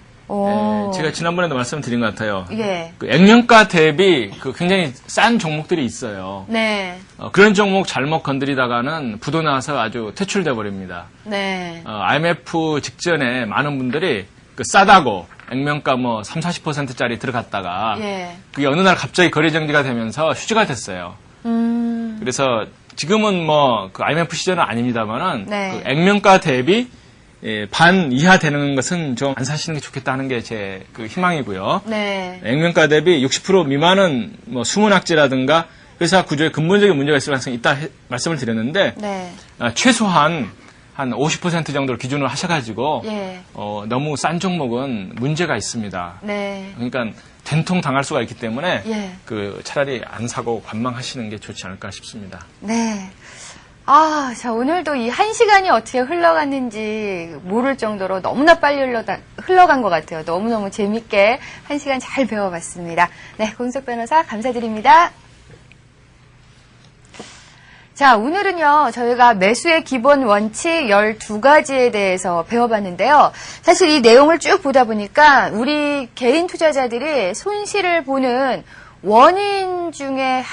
제가 지난번에도 말씀드린 것 같아요. 예. 그 액면가 대비 굉장히 싼 종목들이 있어요. 네. 그런 종목 잘못 건드리다가는 부도 나서 아주 퇴출돼 버립니다. 네. IMF 직전에 많은 분들이 싸다고 액면가 3, 40%짜리 들어갔다가 예. 그게 어느 날 갑자기 거래 정지가 되면서 휴지가 됐어요. 그래서 지금은 그 IMF 시절은 아닙니다만은 네. 그 액면가 대비 반 이하 되는 것은 좀 안 사시는 게 좋겠다 하는 게 제 희망이고요. 네. 액면가 대비 60% 미만은 수문학제라든가 회사 구조에 근본적인 문제가 있을 가능성이 있다 말씀을 드렸는데 네. 최소한 한 50% 정도를 기준으로 하셔가지고 예. 너무 싼 종목은 문제가 있습니다. 네. 그러니까 된통 당할 수가 있기 때문에 예. 차라리 안 사고 관망하시는 게 좋지 않을까 싶습니다. 네. 자, 오늘도 이 1시간이 어떻게 흘러갔는지 모를 정도로 너무나 빨리 흘러간 것 같아요. 너무너무 재밌게 1시간 잘 배워봤습니다. 네, 공석 변호사 감사드립니다. 자, 오늘은요, 저희가 매수의 기본 원칙 12가지에 대해서 배워봤는데요. 사실 이 내용을 쭉 보다 보니까 우리 개인 투자자들이 손실을 보는 원인 중에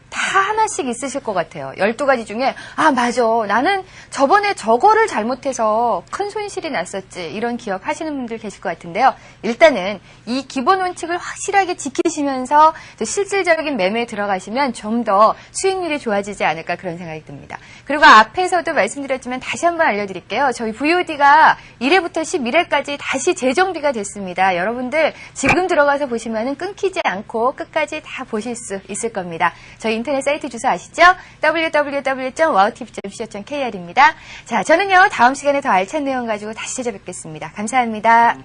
다 하나씩 있으실 것 같아요. 12가지 중에, 맞아. 나는 저번에 저거를 잘못해서 큰 손실이 났었지. 이런 기억하시는 분들 계실 것 같은데요. 일단은 이 기본 원칙을 확실하게 지키시면서 실질적인 매매에 들어가시면 좀 더 수익률이 좋아지지 않을까 그런 생각이 듭니다. 그리고 앞에서도 말씀드렸지만 다시 한번 알려드릴게요. 저희 VOD가 1회부터 11회까지 다시 재정비가 됐습니다. 여러분들 지금 들어가서 보시면은 끊기지 않고 끝까지 다 보실 수 있을 겁니다. 저희 인터넷 사이트 주소 아시죠? www.wowtv.co.kr입니다. 자, 저는요, 다음 시간에 더 알찬 내용 가지고 다시 찾아뵙겠습니다. 감사합니다.